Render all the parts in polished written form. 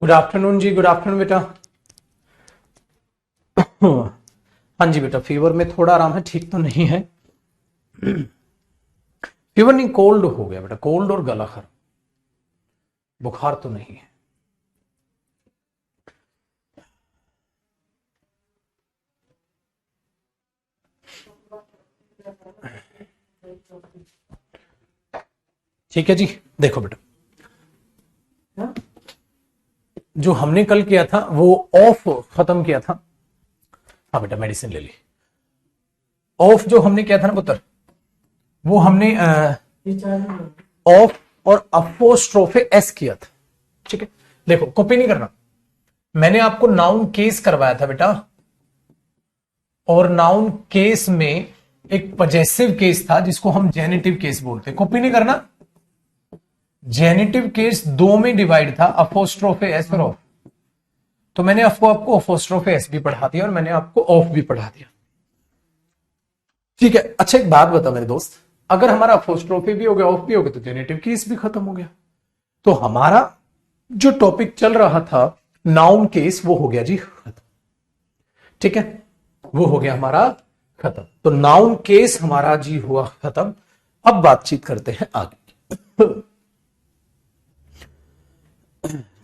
Good afternoon जी, good afternoon बेटा। हाँ जी बेटा, फीवर में थोड़ा आराम है, ठीक तो नहीं है। फीवर नहीं, कोल्ड हो गया बेटा, कोल्ड और गला खराब, बुखार तो नहीं है। ठीक है जी, देखो बेटा, जो हमने कल किया था वो ऑफ खत्म किया था। हाँ बेटा, मेडिसिन ले ली। ऑफ जो हमने किया था ना पुत्र, वो हमने ऑफ और अपोस्ट्रोफे एस किया था। ठीक है, देखो कॉपी नहीं करना। मैंने आपको नाउन केस करवाया था बेटा, और नाउन केस में एक पजेसिव केस था जिसको हम जेनिटिव केस बोलते हैं। कॉपी नहीं करना। जेनिटिव केस दो में डिवाइड था, अपोस्ट्रोफे एस और ऑफ। तो मैंने आपको अपोस्ट्रोफे एस भी पढ़ा दिया और मैंने आपको ऑफ भी पढ़ा दिया। ठीक है, अच्छा एक बात बता मेरे दोस्त, अगर हमारा अपोस्ट्रोफे भी हो गया, ऑफ भी हो गया, तो जेनेटिव केस भी खत्म हो गया। तो हमारा जो टॉपिक चल रहा था नाउन केस, वो हो गया जी खत्म। ठीक है, वो हो गया हमारा खत्म। तो नाउन केस हमारा जी हुआ खत्म। अब बातचीत करते हैं आगे।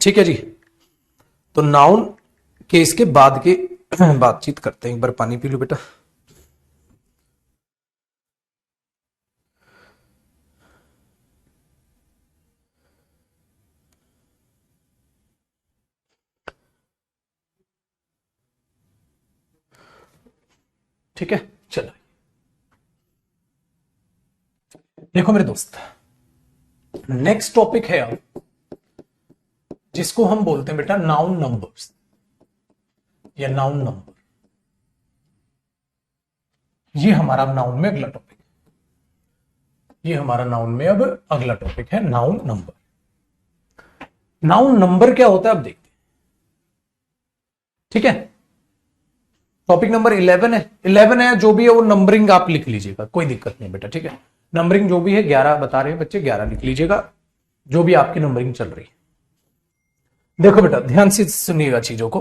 ठीक है जी, तो नाउन केस के बाद के बातचीत करते हैं। एक बार पानी पी लो बेटा। ठीक है, चलो देखो मेरे दोस्त, नेक्स्ट टॉपिक है अब, जिसको हम बोलते हैं बेटा नाउन नंबर्स या नाउन नंबर। ये हमारा नाउन में अगला टॉपिक, ये हमारा नाउन में अब अगला टॉपिक है नाउन नंबर। नाउन नंबर क्या होता है अब देखते हैं। ठीक है, टॉपिक नंबर 11 है। 11 है जो भी है वो नंबरिंग आप लिख लीजिएगा, कोई दिक्कत नहीं बेटा। ठीक है, नंबरिंग जो भी है 11 बता रहे हैं बच्चे, 11 लिख लीजिएगा जो भी आपकी नंबरिंग चल रही है। देखो बेटा ध्यान से सुनिएगा चीजों को।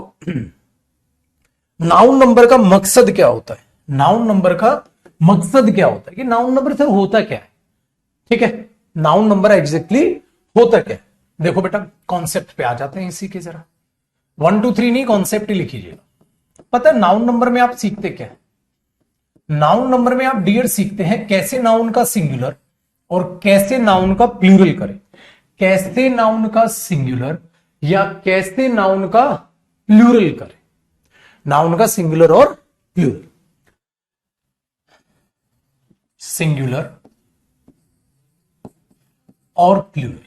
नाउन नंबर का मकसद क्या होता है, नाउन नंबर का मकसद क्या होता है, कि नाउन नंबर से होता क्या है। ठीक है, नाउन नंबर एग्जैक्टली होता क्या है। देखो बेटा कॉन्सेप्ट पे आ जाते हैं इसी के, जरा 1 2 3 नहीं, कॉन्सेप्ट ही लिखिएगा। पता है नाउन नंबर में आप सीखते क्या है? नाउन नंबर में आप डियर सीखते हैं कैसे नाउन का सिंगुलर और कैसे नाउन का प्लूरल करें, कैसे नाउन का सिंगुलर या कैसे नाउन का प्लूरल करें। नाउन का सिंगुलर और प्लूरल, सिंगुलर और प्लूरल।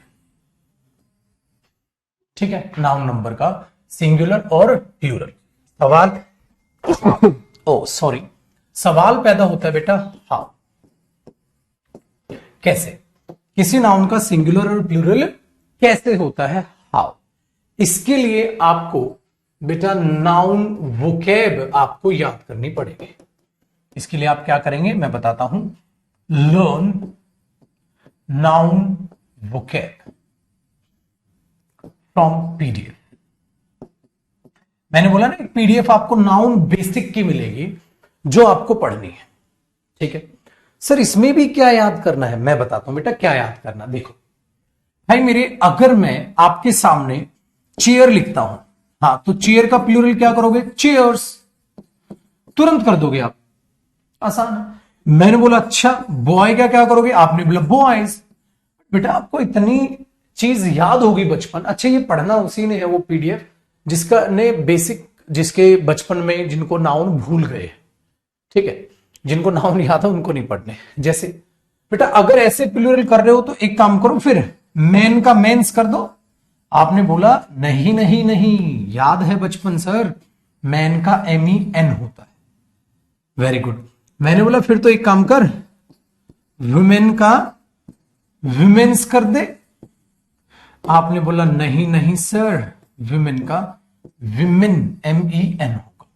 ठीक है, नाउन नंबर का सिंगुलर और प्लूरल। सवाल ओ सॉरी, सवाल पैदा होता है बेटा हाउ, कैसे, किसी नाउन का सिंगुलर और प्लूरल कैसे होता है, हाउ। इसके लिए आपको बेटा नाउन वोकैब आपको याद करनी पड़ेगी। इसके लिए आप क्या करेंगे मैं बताता हूं, learn noun vocab from PDF. मैंने बोला ना एक पीडीएफ आपको नाउन बेसिक की मिलेगी जो आपको पढ़नी है। ठीक है सर, इसमें भी क्या याद करना है, मैं बताता हूं बेटा क्या याद करना। देखो भाई मेरे, अगर मैं आपके सामने चेयर लिखता हूं, हाँ तो चेयर का प्लूरल क्या करोगे, चेयर्स, तुरंत कर दोगे आप, आसान है। मैंने बोला अच्छा बॉय का क्या करोगे, आपने बोला बॉयज। बेटा आपको इतनी चीज याद होगी बचपन। अच्छा ये पढ़ना उसी ने है, वो पीडीएफ जिसका ने बेसिक, जिसके बचपन में जिनको नाउन भूल गए। ठीक है, जिनको नाउन याद है उनको नहीं पढ़ने। जैसे बेटा अगर ऐसे प्लूरल कर रहे हो तो एक काम करो, फिर मैन का मेंस कर दो। आपने बोला नहीं नहीं नहीं, याद है बचपन सर, मैन का MEN होता है। Very good. मैंने बोला फिर तो एक काम कर, वुमेन का वुमेन्स कर दे। आपने बोला नहीं नहीं सर, विमेन का विमेन MEN होगा,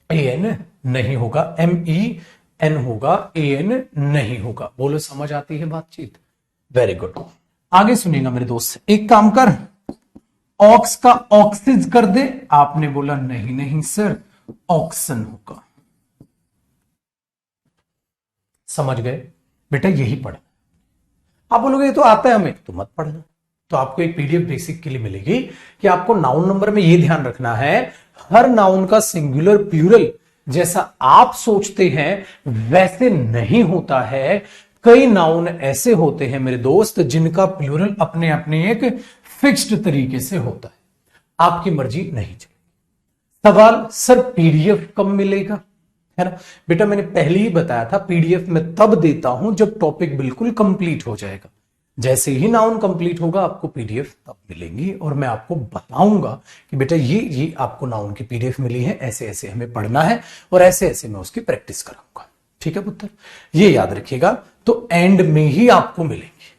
AN नहीं होगा, MEN होगा, AN नहीं होगा। बोलो समझ आती है बातचीत, वेरी गुड। आगे सुनिएगा मेरे दोस्त, एक काम कर, ऑक्स का ऑक्सिज कर दे, आपने बोला नहीं नहीं सर ऑक्सन होगा। समझ गए बेटा, यही पढ़ना। आप बोलोगे ये तो आता है हमें, तो मत पढ़ना। तो आपको एक पीडीएफ बेसिक के लिए मिलेगी कि आपको नाउन नंबर में यह ध्यान रखना है, हर नाउन का सिंगुलर प्लूरल जैसा आप सोचते हैं वैसे नहीं होता है। कई नाउन ऐसे होते हैं मेरे दोस्त जिनका प्लूरल अपने अपने एक फिक्स्ड तरीके से होता है, आपकी मर्जी नहीं चलेगी। सवाल सर पीडीएफ कब मिलेगा, है ना बेटा, मैंने पहले ही बताया था पीडीएफ में तब देता हूं जब टॉपिक बिल्कुल कंप्लीट हो जाएगा। जैसे ही नाउन कंप्लीट होगा आपको पीडीएफ तब मिलेंगी और मैं आपको बताऊंगा कि बेटा ये आपको नाउन की पीडीएफ मिली है, ऐसे ऐसे हमें पढ़ना है और ऐसे ऐसे मैं उसकी प्रैक्टिस कराऊंगा। ठीक है पुत्र, ये याद रखिएगा। तो एंड में ही आपको मिलेंगी,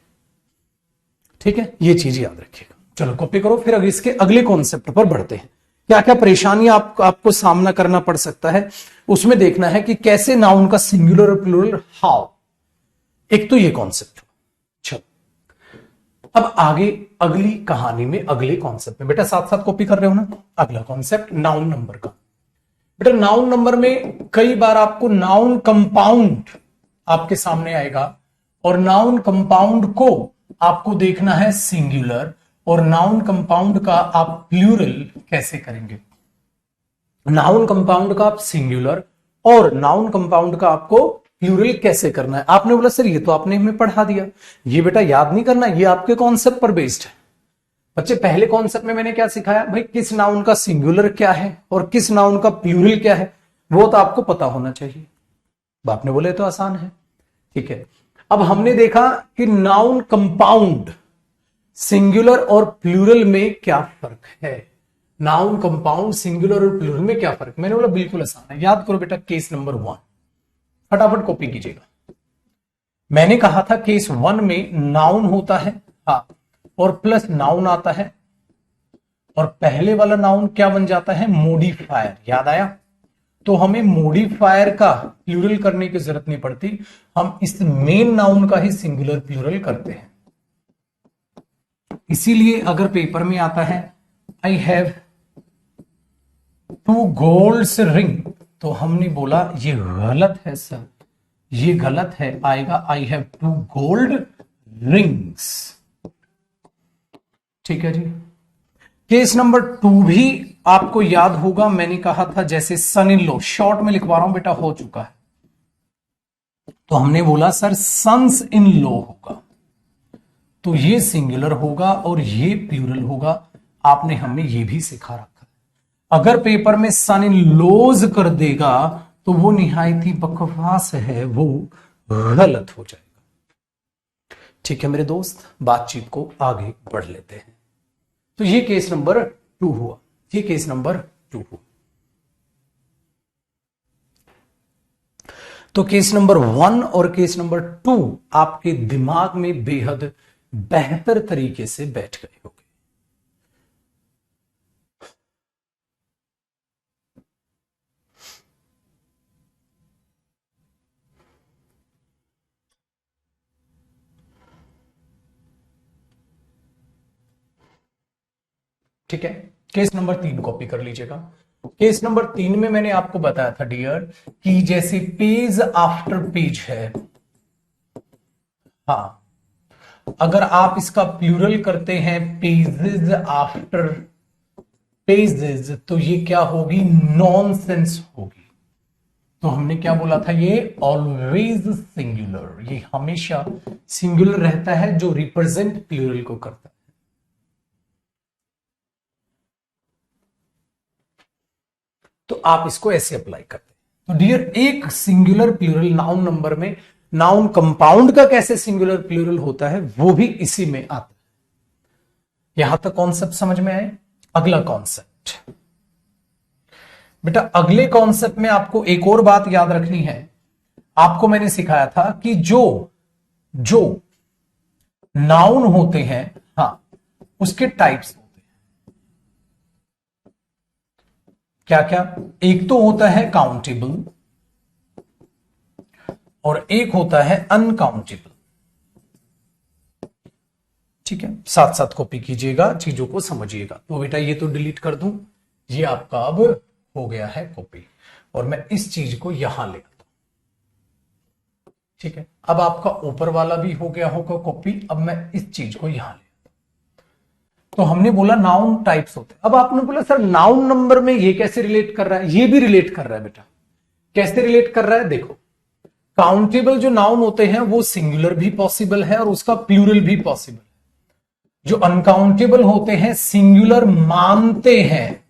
ठीक है, ये चीज याद रखिएगा। चलो कॉपी करो, फिर इसके अगले कॉन्सेप्ट पर बढ़ते हैं। क्या क्या परेशानियां आपको सामना करना पड़ सकता है उसमें देखना है कि कैसे नाउन का सिंगुलर और प्लूरल हाउ। एक तो ये कॉन्सेप्ट। चलो अब आगे अगली कहानी में, अगले कॉन्सेप्ट में, बेटा साथ साथ कॉपी कर रहे हो ना। अगला कॉन्सेप्ट नाउन नंबर का। बेटा नाउन नंबर में कई बार आपको नाउन कंपाउंड आपके सामने आएगा और नाउन कंपाउंड को आपको देखना है सिंगुलर, और नाउन कंपाउंड का आप प्लूरल कैसे करेंगे। नाउन कंपाउंड का आप सिंगुलर और नाउन कंपाउंड का आपको प्लूरल कैसे करना है। आपने बोला सर ये तो आपने हमें पढ़ा दिया, ये बेटा याद नहीं करना, ये आपके कॉन्सेप्ट पर बेस्ड है। बच्चे पहले कॉन्सेप्ट में मैंने क्या सिखाया भाई, किस नाउन का सिंगुलर क्या है और किस नाउन का प्लूरल क्या है, वो तो आपको पता होना चाहिए। आपने बोले तो आसान है, ठीक है। अब हमने देखा कि नाउन कंपाउंड सिंगुलर और प्लूरल में क्या फर्क है। नाउन कंपाउंड सिंगुलर और प्लूरल में क्या फर्क, मैंने बोला बिल्कुल आसान है। याद करो बेटा, केस नंबर 1 फटाफट कॉपी कीजिएगा। मैंने कहा था केस 1 में नाउन होता है, हाँ, और प्लस नाउन आता है और पहले वाला नाउन क्या बन जाता है, मॉडिफायर। याद आया, तो हमें मॉडिफायर का प्लूरल करने की जरूरत नहीं पड़ती, हम इस मेन नाउन का ही सिंगुलर प्लूरल करते हैं। इसीलिए अगर पेपर में आता है आई हैव 2 गोल्ड्स रिंग, तो हमने बोला ये गलत है सर, ये गलत है, आएगा आई हैव 2 गोल्ड रिंग्स। ठीक है जी। केस नंबर 2 भी आपको याद होगा, मैंने कहा था जैसे सन इन लॉ, शॉर्ट में लिखवा रहा हूं बेटा, हो चुका है, तो हमने बोला सर सन्स इन लॉ होगा, तो ये सिंगुलर होगा और ये प्लूरल होगा। आपने हमें ये भी सिखा रखा है। अगर पेपर में सन इन लॉज कर देगा तो वो निहायती बकवास है, वो गलत हो जाएगा। ठीक है मेरे दोस्त, बातचीत को आगे बढ़ लेते हैं। तो ये केस नंबर 2 हुआ, ये केस नंबर 2 हुआ। तो केस नंबर 1 और केस नंबर 2 आपके दिमाग में बेहद बेहतर तरीके से बैठ गए होंगे। ठीक है, केस नंबर 3 कॉपी कर लीजिएगा। केस नंबर 3 में मैंने आपको बताया था डियर कि जैसे पेज आफ्टर पेज है, हाँ, अगर आप इसका प्लूरल करते हैं पेजेस आफ्टर पेजेस, तो ये क्या होगी, नॉनसेंस होगी। तो हमने क्या बोला था, ये ऑलवेज सिंगुलर, ये हमेशा सिंगुलर रहता है जो रिप्रेजेंट प्लूरल को करता है। तो आप इसको ऐसे अप्लाई करते हैं। तो डियर एक सिंगुलर प्लूरल नाउन नंबर में, नाउन कंपाउंड का कैसे सिंगुलर प्लूरल होता है वो भी इसी में आता है। यहां तक कॉन्सेप्ट समझ में आए। अगला कॉन्सेप्ट बेटा, अगले कॉन्सेप्ट में आपको एक और बात याद रखनी है। आपको मैंने सिखाया था कि जो नाउन होते हैं, हाँ, उसके टाइप्स होते हैं। क्या क्या, एक तो होता है काउंटेबल और एक होता है अनकाउंटेबल। ठीक है, साथ साथ कॉपी कीजिएगा, चीजों को समझिएगा। तो बेटा ये तो डिलीट कर दूं, ये आपका अब हो गया है कॉपी, और मैं इस चीज को यहां ले आता हूं। ठीक है, अब आपका ऊपर वाला भी हो गया होगा कॉपी। अब मैं इस चीज को यहां ले, तो हमने बोला नाउन टाइप्स होते हैं। अब आपने बोला सर नाउन नंबर में ये कैसे रिलेट कर रहा है? ये भी रिलेट कर रहा है बेटा। कैसे रिलेट कर रहा है? देखो, काउंटेबल जो नाउन होते हैं वो सिंगुलर भी पॉसिबल है और उसका प्लूरल भी पॉसिबल है। जो अनकाउंटेबल होते हैं सिंगुलर मानते हैं,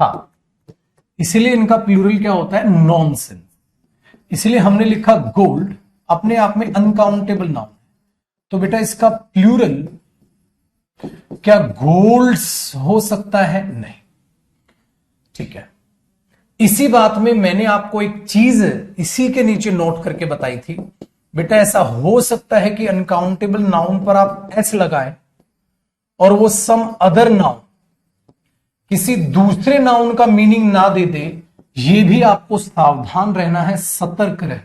हाँ, इसलिए इनका प्लूरल क्या होता है? नॉनसेंस। इसलिए हमने लिखा गोल्ड, अपने आप में अनकाउंटेबल नाउन। तो बेटा इसका प्लूरल क्या गोल्ड्स हो सकता है? नहीं। ठीक है, इसी बात में मैंने आपको एक चीज इसी के नीचे नोट करके बताई थी बेटा, ऐसा हो सकता है कि अनकाउंटेबल नाउन पर आप एस लगाएं और वो सम अदर नाउन, किसी दूसरे नाउन का मीनिंग ना दे दे। ये भी आपको सावधान रहना है, सतर्क रहना।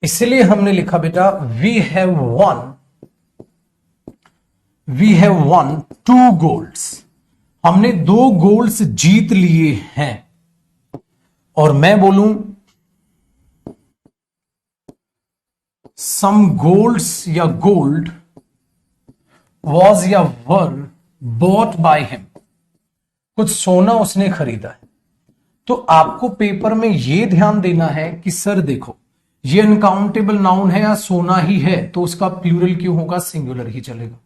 इसलिए हमने लिखा बेटा वी हैव वन 2 गोल्ड्स। हमने 2 गोल्ड्स जीत लिए हैं। और मैं बोलूं सम गोल्ड्स या गोल्ड वॉज या वर बॉट बाय हिम, कुछ सोना उसने खरीदा है। तो आपको पेपर में यह ध्यान देना है कि सर देखो ये अनकाउंटेबल नाउन है या सोना ही है, तो उसका प्लूरल क्यों होगा? सिंगुलर ही चलेगा।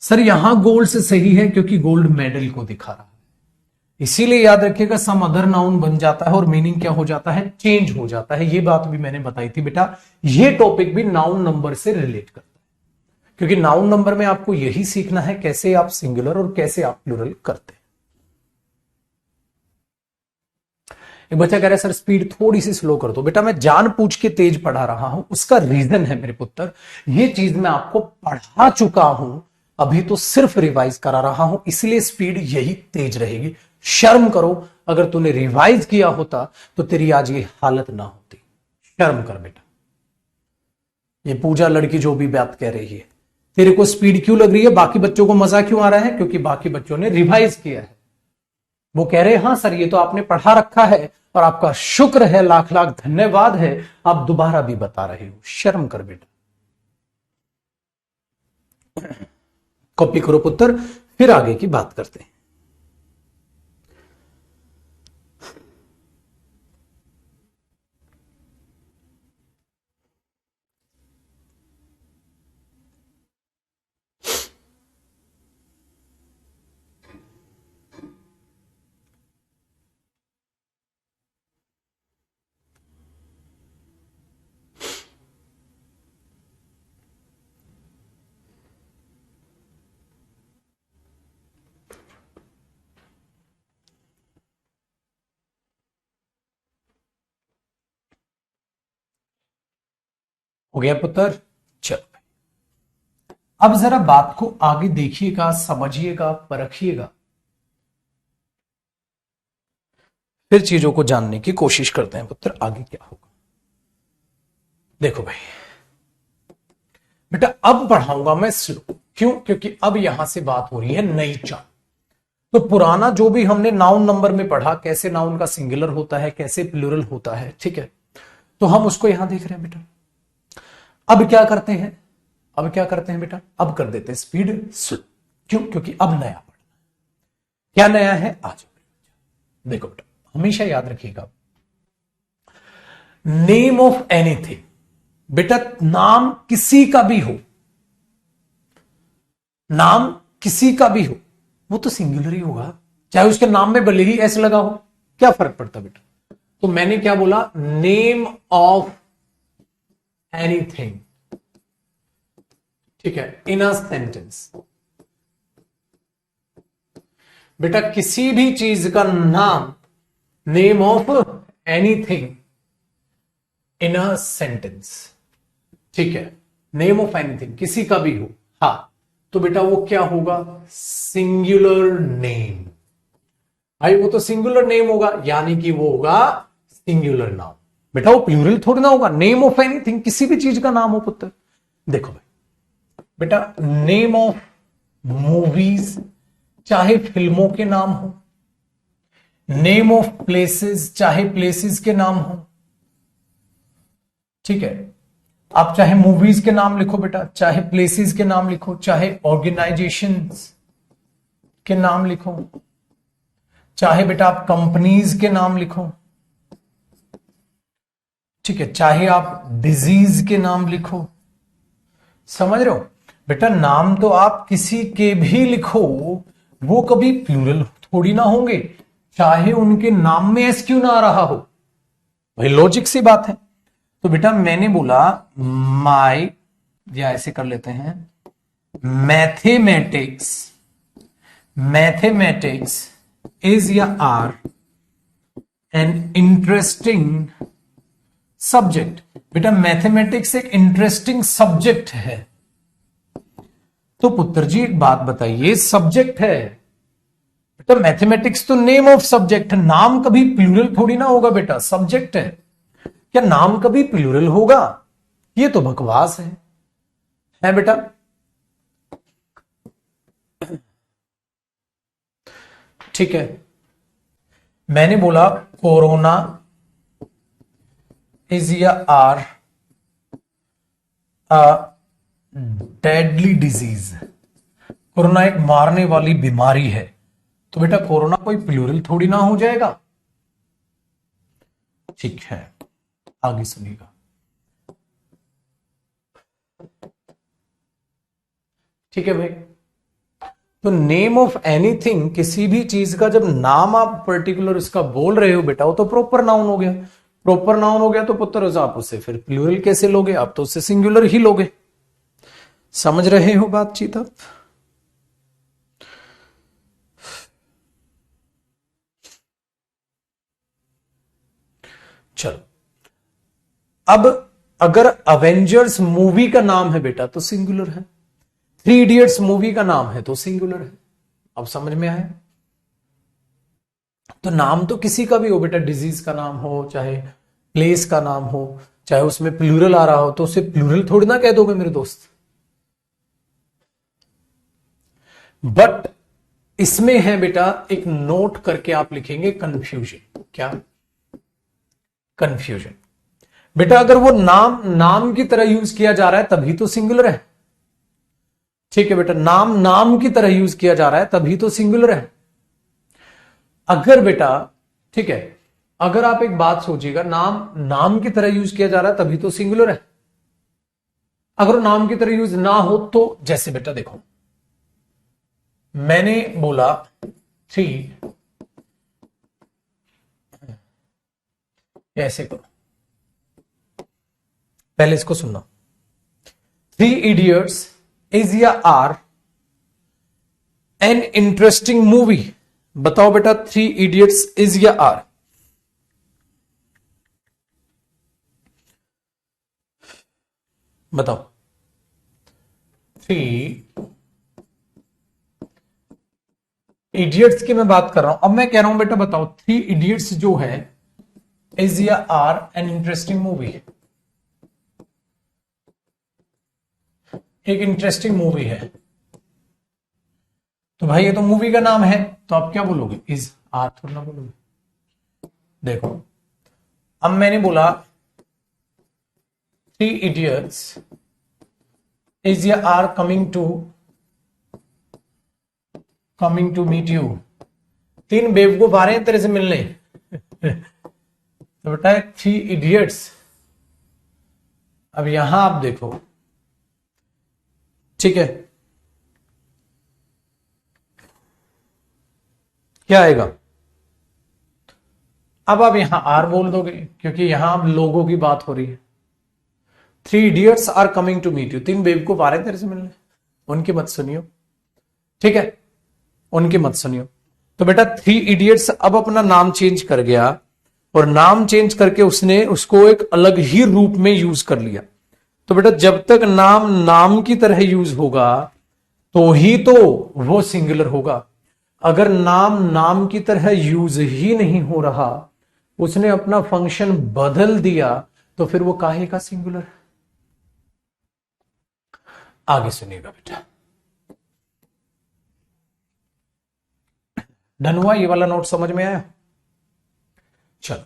सर यहां गोल्ड से सही है क्योंकि गोल्ड मेडल को दिखा रहा है, इसीलिए याद रखिएगा सम अदर नाउन बन जाता है और मीनिंग क्या हो जाता है? चेंज हो जाता है। ये बात भी मैंने बताई थी बेटा। ये टॉपिक भी नाउन नंबर से रिलेट करता है, क्योंकि नाउन नंबर में आपको यही सीखना है कैसे आप सिंगुलर और कैसे आप प्लूरल करते हैं। एक बच्चा कह रहा है सर स्पीड थोड़ी सी स्लो कर दो। बेटा मैं जानबूझ के तेज पढ़ा रहा हूं, उसका रीजन है मेरे पुत्र, ये चीज मैं आपको पढ़ा चुका हूं, अभी तो सिर्फ रिवाइज करा रहा हूं, इसलिए स्पीड यही तेज रहेगी। शर्म करो, अगर तूने रिवाइज किया होता तो तेरी आज ये हालत ना होती। शर्म कर बेटा। ये पूजा लड़की जो भी बात कह रही है, तेरे को स्पीड क्यों लग रही है? बाकी बच्चों को मजा क्यों आ रहा है? क्योंकि बाकी बच्चों ने रिवाइज किया है। वो कह रहे हैं हाँ सर ये तो आपने पढ़ा रखा है, और आपका शुक्र है, लाख लाख धन्यवाद है, आप दोबारा भी बता रहे हो। शर्म कर बेटा। कॉपी करो पुत्र, फिर आगे की बात करते हैं। हो गया पुत्र? चलो अब जरा बात को आगे देखिएगा, समझिएगा, परखिएगा, फिर चीजों को जानने की कोशिश करते हैं पुत्र आगे क्या होगा। देखो भाई बेटा, अब पढ़ाऊंगा मैं स्लो। क्यों? क्योंकि अब यहां से बात हो रही है नई चाल। तो पुराना जो भी हमने नाउन नंबर में पढ़ा, कैसे नाउन का सिंगुलर होता है, कैसे प्लूरल होता है, ठीक है, तो हम उसको यहां देख रहे हैं बेटा। अब क्या करते हैं? अब क्या करते हैं बेटा? अब कर देते हैं स्पीड स्लो। क्यों? क्योंकि अब नया पढ़ना। क्या नया है? आज देखो बेटा, हमेशा याद रखिएगा, नेम ऑफ एनीथिंग, बेटा नाम किसी का भी हो, नाम किसी का भी हो, वो तो सिंगुलर ही होगा, चाहे उसके नाम में भले ही एस लगा हो, क्या फर्क पड़ता बेटा? तो मैंने क्या बोला? नेम ऑफ एनीथिंग, ठीक है, इन अ सेंटेंस। बेटा किसी भी चीज का नाम, name of anything in a sentence, ठीक है, नेम ऑफ एनीथिंग किसी का भी हो, हाँ, तो बेटा वो क्या होगा? Singular name. भाई वो तो सिंगुलर नेम होगा, यानी कि वो होगा सिंगुलर नाउन। बेटा वो प्लूरल थोड़ी ना होगा। नेम ऑफ एनीथिंग, किसी भी चीज का नाम हो पुत्र। देखो भाई, बेटा नेम ऑफ मूवीज, चाहे फिल्मों के नाम हो, नेम ऑफ प्लेसेस, चाहे प्लेसेस के नाम हो, ठीक है। आप चाहे मूवीज के नाम लिखो बेटा, चाहे प्लेसेस के नाम लिखो, चाहे ऑर्गेनाइजेशंस के नाम लिखो, चाहे बेटा आप कंपनीज के नाम लिखो, ठीक है, चाहे आप डिजीज के नाम लिखो। समझ रहे हो बेटा, नाम तो आप किसी के भी लिखो, वो कभी प्लूरल थोड़ी ना होंगे, चाहे उनके नाम में एस क्यों ना आ रहा हो। भाई लॉजिक सी बात है। तो बेटा मैंने बोला माई, या ऐसे कर लेते हैं, मैथमेटिक्स, मैथमेटिक्स इज या आर एन इंटरेस्टिंग सब्जेक्ट। बेटा मैथमेटिक्स एक इंटरेस्टिंग सब्जेक्ट है। तो पुत्र जी एक बात बताइए, सब्जेक्ट है बेटा, मैथमेटिक्स तो नेम ऑफ सब्जेक्ट है, नाम कभी प्लूरल थोड़ी ना होगा बेटा, सब्जेक्ट है। क्या नाम कभी प्लूरल होगा? ये तो बकवास है बेटा। ठीक है, मैंने बोला कोरोना इज या आर डेडली डिजीज, कोरोना एक मारने वाली बीमारी है। तो बेटा कोरोना कोई प्लूरल थोड़ी ना हो जाएगा। ठीक है, आगे सुनिएगा। ठीक है भाई, तो नेम ऑफ एनीथिंग, किसी भी चीज का जब नाम आप पर्टिकुलर इसका बोल रहे हो बेटा, वो तो प्रॉपर नाउन हो गया। प्रॉपर नाउन हो गया तो पुत्र आप उसे फिर प्लूरल कैसे लोगे? आप तो उसे सिंगुलर ही लोगे। समझ रहे हो बातचीत आप? चलो, अब अगर अवेंजर्स मूवी का नाम है बेटा तो सिंगुलर है, थ्री इडियट्स मूवी का नाम है तो सिंगुलर है। अब समझ में आया? तो नाम तो किसी का भी हो बेटा, डिजीज का नाम हो, चाहे प्लेस का नाम हो, चाहे उसमें प्लूरल आ रहा हो, तो उसे प्लूरल थोड़ी ना कह दोगे मेरे दोस्त। बट इसमें है बेटा एक नोट करके आप लिखेंगे, कंफ्यूजन। क्या? कंफ्यूजन। बेटा अगर वो नाम की तरह यूज किया जा रहा है तभी तो सिंगुलर है। ठीक है बेटा, नाम की तरह यूज किया जा रहा है तभी तो सिंगुलर है। अगर बेटा, ठीक है, अगर आप एक बात सोचिएगा, नाम की तरह यूज किया जा रहा है तभी तो सिंगुलर है। अगर नाम की तरह यूज ना हो तो, जैसे बेटा देखो, मैंने बोला थ्री, ऐसे करो, पहले इसको सुनना। थ्री इडियट्स इज या आर एन इंटरेस्टिंग मूवी। बताओ बेटा, थ्री इडियट्स इज या आर? बताओ। थ्री इडियट्स की मैं बात कर रहा हूं। अब मैं कह रहा हूं बेटा बताओ, थ्री इडियट्स जो है इज या आर एन इंटरेस्टिंग मूवी? एक इंटरेस्टिंग मूवी है तो भाई ये तो मूवी का नाम है, तो आप क्या बोलोगे? इज आर थोड़ा ना बोलोगे। देखो, अब मैंने बोला थ्री इडियट्स इज या are coming to meet you. तीन बेवकूफ आ रहे हैं तेरे से मिलने। तो बेटा थ्री इडियट्स, अब यहां आप देखो, ठीक है, क्या आएगा? अब आप यहां आर बोल दोगे क्योंकि यहां अब लोगों की बात हो रही है। Three idiots are coming to meet you, तीन बेवकूफ आ रहे हैं तेरे से मिलने, उनकी मत सुनियो। ठीक है, उनकी मत सुनियो। तो बेटा थ्री इडियट्स अब अपना नाम चेंज कर गया, और नाम चेंज करके उसने उसको एक अलग ही रूप में यूज कर लिया। तो बेटा जब तक नाम की तरह यूज होगा तो ही तो वो सिंगुलर होगा। अगर नाम की तरह यूज ही नहीं हो रहा, उसने अपना फंक्शन बदल दिया, तो फिर वो काहे का सिंगुलर? आगे सुनिएगा बेटा। डन हुआ? ये वाला नोट समझ में आया? चलो,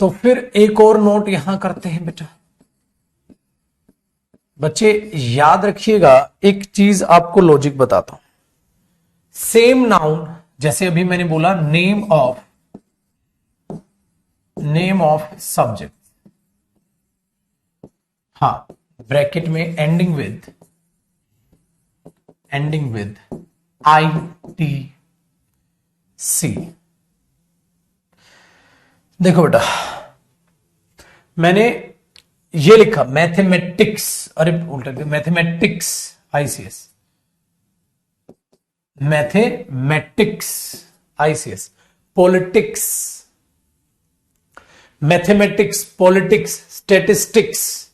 तो फिर एक और नोट यहां करते हैं बेटा। बच्चे याद रखिएगा, एक चीज आपको लॉजिक बताता हूं। सेम नाउन, जैसे अभी मैंने बोला नेम ऑफ सब्जेक्ट, हाँ, ब्रैकेट में ending with I T C. देखो बेटा, मैंने ये लिखा मैथमेटिक्स, अरे उल्टा, mathematics ICS, mathematics ICS, politics, mathematics, politics, statistics,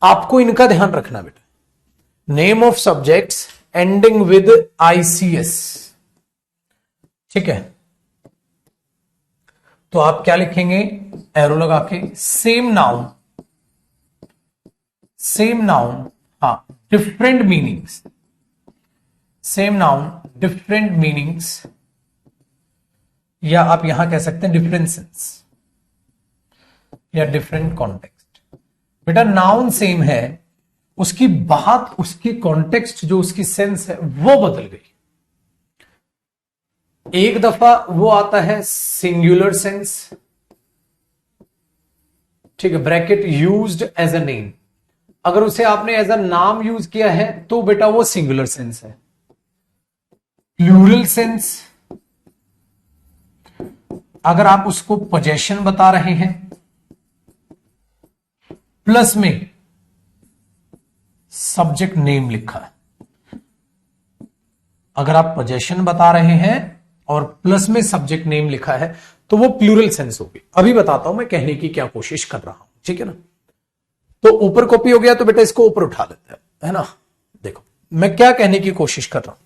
आपको इनका ध्यान रखना बेटा। Name of subjects ending with ICS, ठीक है। तो आप क्या लिखेंगे? एरो लगा के, सेम नाउन, हाँ, different meanings, same noun different meanings, या आप यहां कह सकते हैं डिफरेंसेस या डिफरेंट कॉन्टेक्स्ट। बेटा नाउन सेम है, उसकी बात, उसकी कॉन्टेक्स्ट, जो उसकी सेंस है वो बदल गई। एक दफा वो आता है सिंगुलर सेंस, ठीक है, bracket used as a name. अगर उसे आपने एज अ नाम यूज किया है तो बेटा वो सिंगुलर सेंस है। प्लूरल सेंस, अगर आप उसको पोजेशन बता रहे हैं प्लस में सब्जेक्ट नेम लिखा है, अगर आप पोजेशन बता रहे हैं और प्लस में सब्जेक्ट नेम लिखा है तो वो प्लूरल सेंस होगी। अभी बताता हूं मैं कहने की क्या कोशिश कर रहा हूं, ठीक है ना। तो ऊपर कॉपी हो गया तो बेटा इसको ऊपर उठा लेते हैं, है ना। देखो मैं क्या कहने की कोशिश कर रहा हूं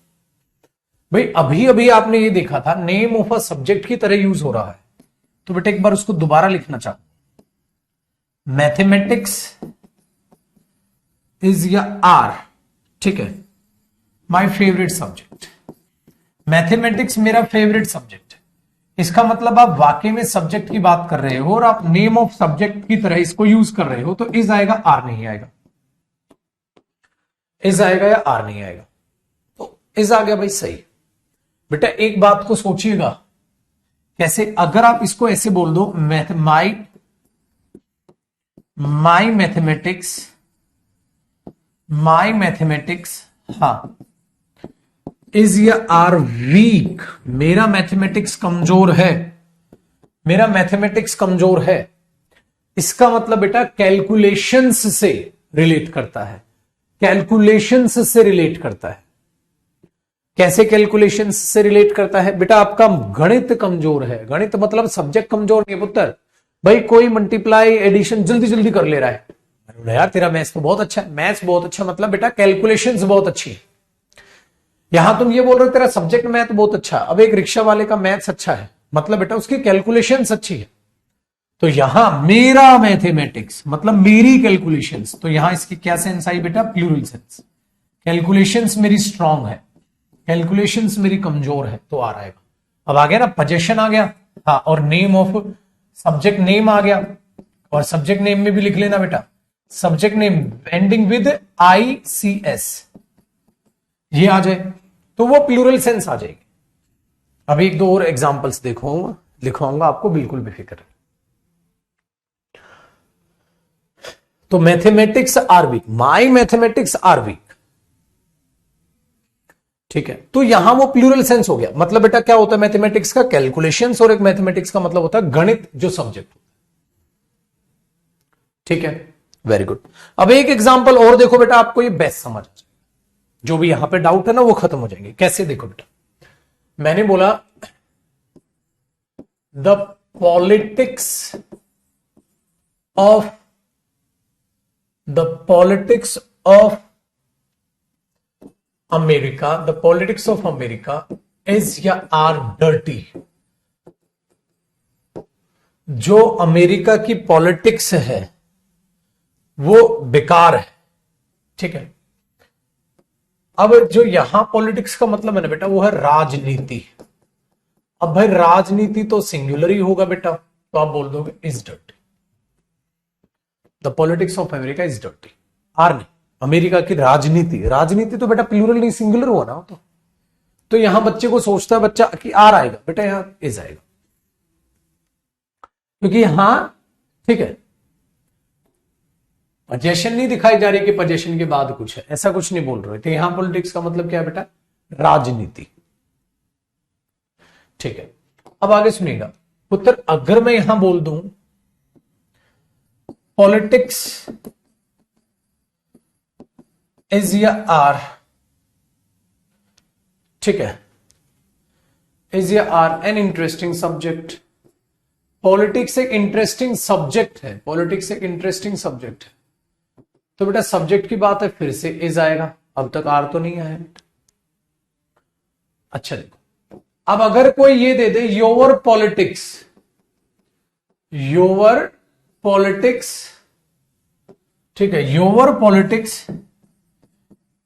भाई, अभी अभी आपने ये देखा था नेम ऑफ अ सब्जेक्ट की तरह यूज हो रहा है, तो बेटा एक बार उसको दोबारा लिखना चाहता हूं। मैथमेटिक्स इज या आर, ठीक है, माय फेवरेट सब्जेक्ट। मैथमेटिक्स मेरा फेवरेट सब्जेक्ट है, इसका मतलब आप वाकई में सब्जेक्ट की बात कर रहे हो और आप नेम ऑफ सब्जेक्ट की तरह इसको यूज कर रहे हो, तो इज आएगा, आर नहीं आएगा। इज आएगा या आर नहीं आएगा? तो इज आ गया भाई, सही। बेटा एक बात को सोचिएगा, कैसे? अगर आप इसको ऐसे बोल दो, माई मैथमेटिक्स, हाँ, इज या आर वीक, मेरा मैथमेटिक्स कमजोर है, मेरा मैथमेटिक्स कमजोर है। इसका मतलब बेटा कैलकुलेशंस से रिलेट करता है, कैलकुलेशंस से रिलेट करता है। कैसे कैलकुलेशंस से रिलेट करता है? बेटा आपका गणित कमजोर है, गणित मतलब सब्जेक्ट कमजोर नहीं पुत्र भाई। कोई मल्टीप्लाई एडिशन जल्दी जल्दी कर ले रहा है, यार तेरा मैथ्स तो बहुत अच्छा है। मैथ्स बहुत अच्छा मतलब बेटा कैलकुलेशंस बहुत अच्छी है। यहां तुम ये बोल रहे हो तेरा सब्जेक्ट मैथ बहुत अच्छा, अब एक रिक्शा वाले का मैथ्स अच्छा है, मतलब बेटा उसकी कैलकुलेशंस अच्छी है। तो यहां मेरा मैथमेटिक्स मतलब मेरी कैलकुलेशंस, तो यहां इसकी क्या सेंस आई बेटा? Plural sense. कैलकुलेशंस मेरी स्ट्रांग है, कैलकुलेशंस मेरी कमजोर है, तो आ रहा है। अब आ गया ना, पोजेशन आ गया, हाँ, और नेम ऑफ सब्जेक्ट नेम आ गया, और सब्जेक्ट नेम में भी लिख लेना बेटा, subject name ending with ICS, ये आ जाए तो वो प्लूरल सेंस आ जाएगी। अब एक दो और एग्जांपल्स लिखवाऊंगा आपको, बिल्कुल बेफिक्र। तो mathematics are weak, my mathematics are weak, ठीक है। तो यहां वो प्लूरल सेंस हो गया। मतलब बेटा क्या होता है मैथमेटिक्स का? कैलकुलेशंस, और एक मैथमेटिक्स का मतलब होता है गणित, जो सब्जेक्ट, ठीक है। Very good. अब एक एग्जांपल और देखो बेटा, आपको ये बेस्ट समझ आ जाए, जो भी यहां पे डाउट है ना वो खत्म हो जाएंगे। कैसे? देखो बेटा, मैंने बोला the politics of America, the politics of America is या आर डर्टी। जो अमेरिका की पॉलिटिक्स है वो बेकार है, ठीक है। अब जो यहां पॉलिटिक्स का मतलब है ना बेटा, वो है राजनीति। अब भाई राजनीति तो सिंगुलर ही होगा बेटा, तो आप बोल दोगे is dirty, the politics of America is dirty. आर नहीं, अमेरिका की राजनीति, राजनीति तो बेटा प्लूरल नहीं सिंगुलर हुआ ना। तो यहां बच्चे को सोचता है बच्चा कि आर आएगा, बेटा यहां इज आएगा, क्योंकि यहां ठीक है पजेशन नहीं दिखाई जा रही कि पजेशन के बाद कुछ है, ऐसा कुछ नहीं बोल रहे। तो यहां पॉलिटिक्स का मतलब क्या है बेटा, राजनीति। ठीक है, अब आगे सुनिएगा पुत्र, अगर मैं यहां बोल दूं पॉलिटिक्स इज या आर, ठीक है, इज या are an interesting subject. Politics एक इंटरेस्टिंग सब्जेक्ट है, पॉलिटिक्स एक इंटरेस्टिंग सब्जेक्ट है, तो बेटा सब्जेक्ट की बात है, फिर से इज आएगा, अब तक आर तो नहीं आया। अच्छा देखो, अब अगर कोई ये दे दे योर पॉलिटिक्स, योर पॉलिटिक्स, ठीक है, योर पॉलिटिक्स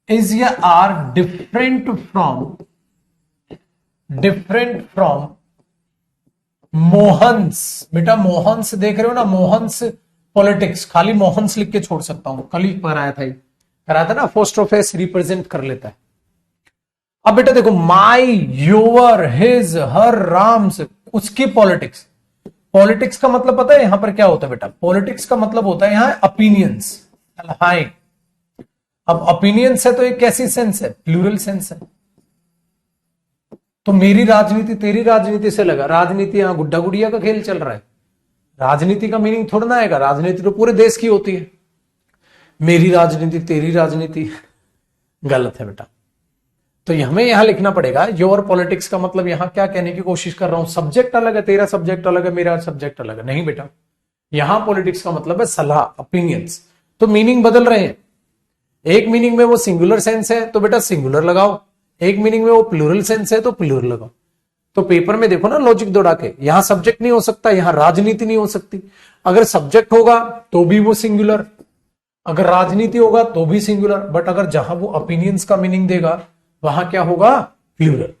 इज या आर डिफरेंट फ्रॉम मोहन्स। बेटा मोहन्स देख रहे हो ना, मोहन्स पॉलिटिक्स, खाली मोहन्स लिख के छोड़ सकता हूं, कल ही कराया था ना, अपोस्ट्रोफेस रिप्रेजेंट कर लेता है। अब बेटा देखो माई, योर, हिज, हर, राम्स, उसकी पॉलिटिक्स। पॉलिटिक्स का मतलब पता है यहां पर क्या होता है बेटा, पॉलिटिक्स का मतलब होता है यहां ओपिनियंस। हाई, अब ओपिनियंस है तो एक कैसी सेंस है, प्लूरल सेंस है। तो मेरी राजनीति तेरी राजनीति से लगा, राजनीति यहां गुड्डा गुड़िया का खेल चल रहा है, राजनीति का मीनिंग थोड़ा ना आएगा, राजनीति तो पूरे देश की होती है। मेरी राजनीति तेरी राजनीति गलत है बेटा। तो हमें यहां लिखना पड़ेगा योर पॉलिटिक्स का मतलब यहां क्या कहने की कोशिश कर रहा हूं, सब्जेक्ट अलग है, तेरा सब्जेक्ट अलग है, मेरा सब्जेक्ट अलग है, नहीं बेटा, यहां पॉलिटिक्स का मतलब है सलाह, ओपिनियंस। तो मीनिंग बदल रहे हैं, एक मीनिंग में वो सिंगुलर सेंस है तो बेटा सिंगुलर लगाओ, एक मीनिंग में वो प्लूरल सेंस है तो प्लूरल लगाओ। तो पेपर में देखो ना लॉजिक दौड़ा के, यहां सब्जेक्ट नहीं हो सकता, यहां राजनीति नहीं हो सकती। अगर सब्जेक्ट होगा तो भी वो सिंगुलर, अगर राजनीति होगा तो भी सिंगुलर, बट अगर जहां वो ओपिनियंस का मीनिंग देगा वहां क्या होगा, प्लूरल।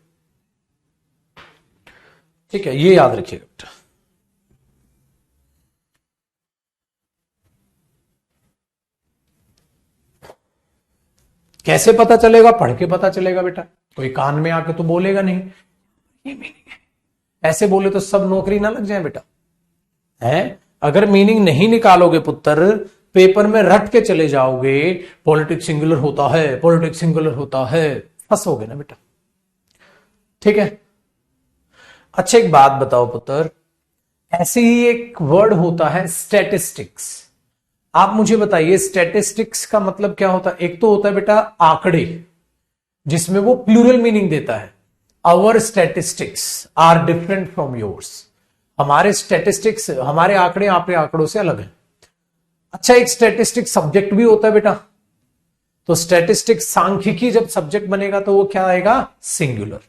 ठीक है, ये याद रखिएगा बेटा। कैसे पता चलेगा, पढ़ के पता चलेगा बेटा, कोई कान में आके तो बोलेगा नहीं ये मीनिंग है, ऐसे बोले तो सब नौकरी ना लग जाए बेटा, है। अगर मीनिंग नहीं निकालोगे पुत्र, पेपर में रट के चले जाओगे, पॉलिटिक्स सिंगुलर होता है, पॉलिटिक्स सिंगुलर होता है, फंसोगे ना बेटा। ठीक है, अच्छा एक बात बताओ पुत्र, ऐसे ही एक वर्ड होता है स्टैटिस्टिक्स। आप मुझे बताइए स्टैटिस्टिक्स का मतलब क्या होता है। एक तो होता है बेटा आंकड़े, जिसमें वो प्लूरल मीनिंग देता है, our statistics are different from yours. हमारे स्टैटिस्टिक्स, हमारे आंकड़े आपके आंकड़ों से अलग है। अच्छा एक स्टैटिस्टिक सब्जेक्ट भी होता है बेटा, तो स्टैटिस्टिक सांख्यिकी जब सब्जेक्ट बनेगा तो वो क्या आएगा, सिंगुलर।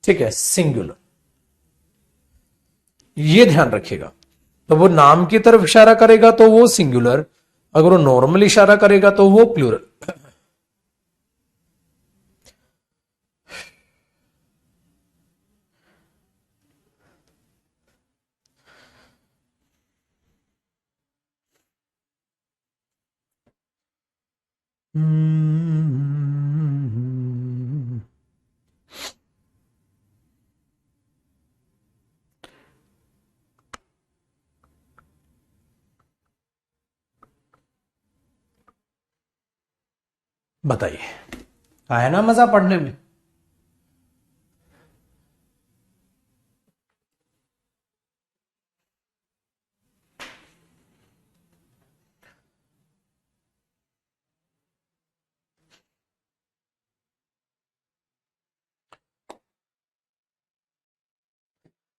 ठीक है, सिंगुलर, ये ध्यान रखिएगा। तो वो नाम की तरफ इशारा करेगा तो वो सिंगुलर, अगर वो नॉर्मल इशारा करेगा तो वो प्लूरल। बताइए, आया ना मजा पढ़ने में।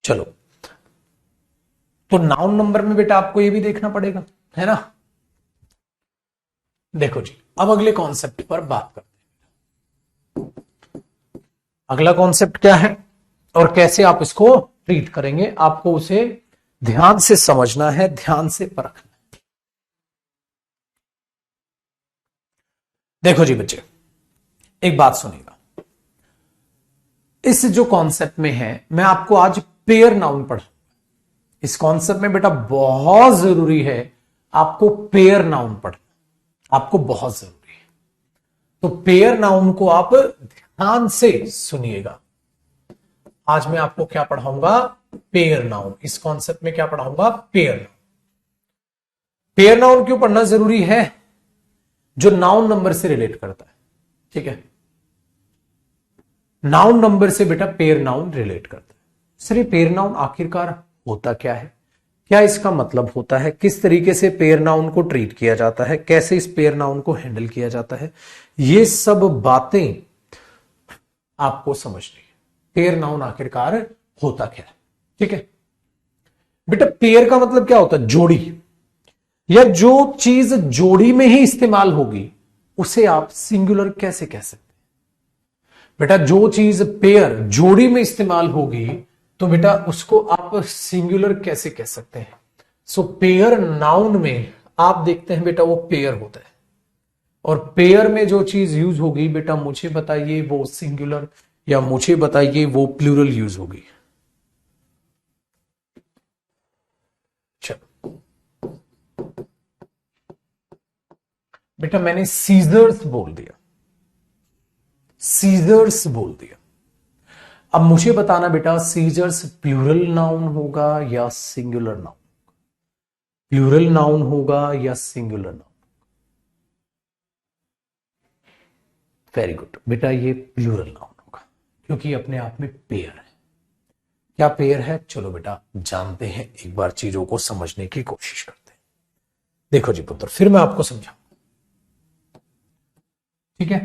चलो, तो नाउन नंबर में बेटा आपको ये भी देखना पड़ेगा, है ना। देखो जी, अब अगले कॉन्सेप्ट पर बात करते हैं। अगला कॉन्सेप्ट क्या है और कैसे आप इसको ट्रीट करेंगे, आपको उसे ध्यान से समझना है, ध्यान से परखना है। देखो जी बच्चे, एक बात सुनिएगा, इस जो कॉन्सेप्ट में है मैं आपको आज पेयर नाउन पढ़ा। इस कॉन्सेप्ट में बेटा बहुत जरूरी है आपको पेयर नाउन पढ़ना, आपको बहुत जरूरी है। तो पेयर नाउन को आप ध्यान से सुनिएगा। आज मैं आपको क्या पढ़ाऊंगा, पेयर नाउन। इस कॉन्सेप्ट में क्या पढ़ाऊंगा, पेयर नाउन। पेयर नाउन क्यों पढ़ना जरूरी है, जो नाउन नंबर से रिलेट करता है। ठीक है, नाउन नंबर से बेटा पेयर नाउन रिलेट करता है। सर ये पेयर नाउन आखिरकार होता क्या है, क्या इसका मतलब होता है, किस तरीके से पेयर नाउन को ट्रीट किया जाता है, कैसे इस पेयर नाउन को हैंडल किया जाता है, ये सब बातें आपको समझनी है। पेयर नाउन आखिरकार होता क्या है। ठीक है बेटा, पेयर का मतलब क्या होता है, जोड़ी, या जो चीज जोड़ी में ही इस्तेमाल होगी उसे आप सिंगुलर कैसे कह सकते हैं। बेटा जो चीज पेयर जोड़ी में इस्तेमाल होगी तो बेटा उसको आप सिंगुलर कैसे कह सकते हैं। सो पेयर नाउन में आप देखते हैं बेटा वो पेयर होता है, और पेयर में जो चीज यूज होगी बेटा मुझे बताइए वो सिंगुलर, या मुझे बताइए वो प्लूरल यूज होगी। चलो बेटा मैंने सीजर्स बोल दिया, सीजर्स बोल दिया। अब मुझे बताना बेटा सीजर्स प्लूरल नाउन होगा या सिंगुलर नाउन, प्लूरल नाउन होगा या सिंगुलर नाउन। वेरी गुड बेटा, ये प्लूरल नाउन होगा क्योंकि अपने आप में पेयर है। क्या पेयर है, चलो बेटा जानते हैं, एक बार चीजों को समझने की कोशिश करते हैं। देखो जी पुत्र, फिर मैं आपको समझाऊं। ठीक है,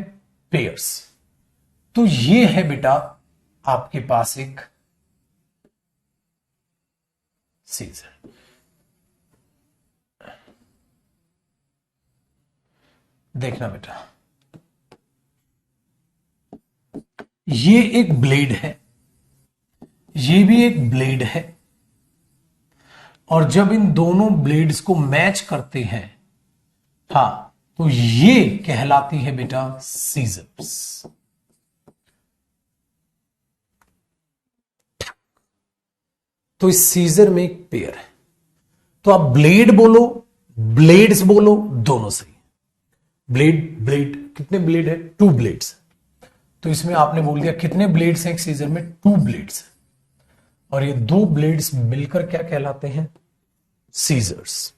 पेयर्स, तो ये है बेटा आपके पास एक सीजर। देखना बेटा, ये एक ब्लेड है, ये भी एक ब्लेड है, और जब इन दोनों ब्लेड्स को मैच करते हैं, हां, तो ये कहलाती है बेटा सीजर्स। तो इस सीजर में एक पेयर है, तो आप ब्लेड बोलो ब्लेड्स बोलो दोनों सही। ब्लेड ब्लेड, कितने ब्लेड है, 2 ब्लेड्स। तो इसमें आपने बोल दिया कितने ब्लेड्स हैं एक सीजर में, 2 ब्लेड्स, और ये 2 ब्लेड्स मिलकर क्या कहलाते हैं, सीजर्स।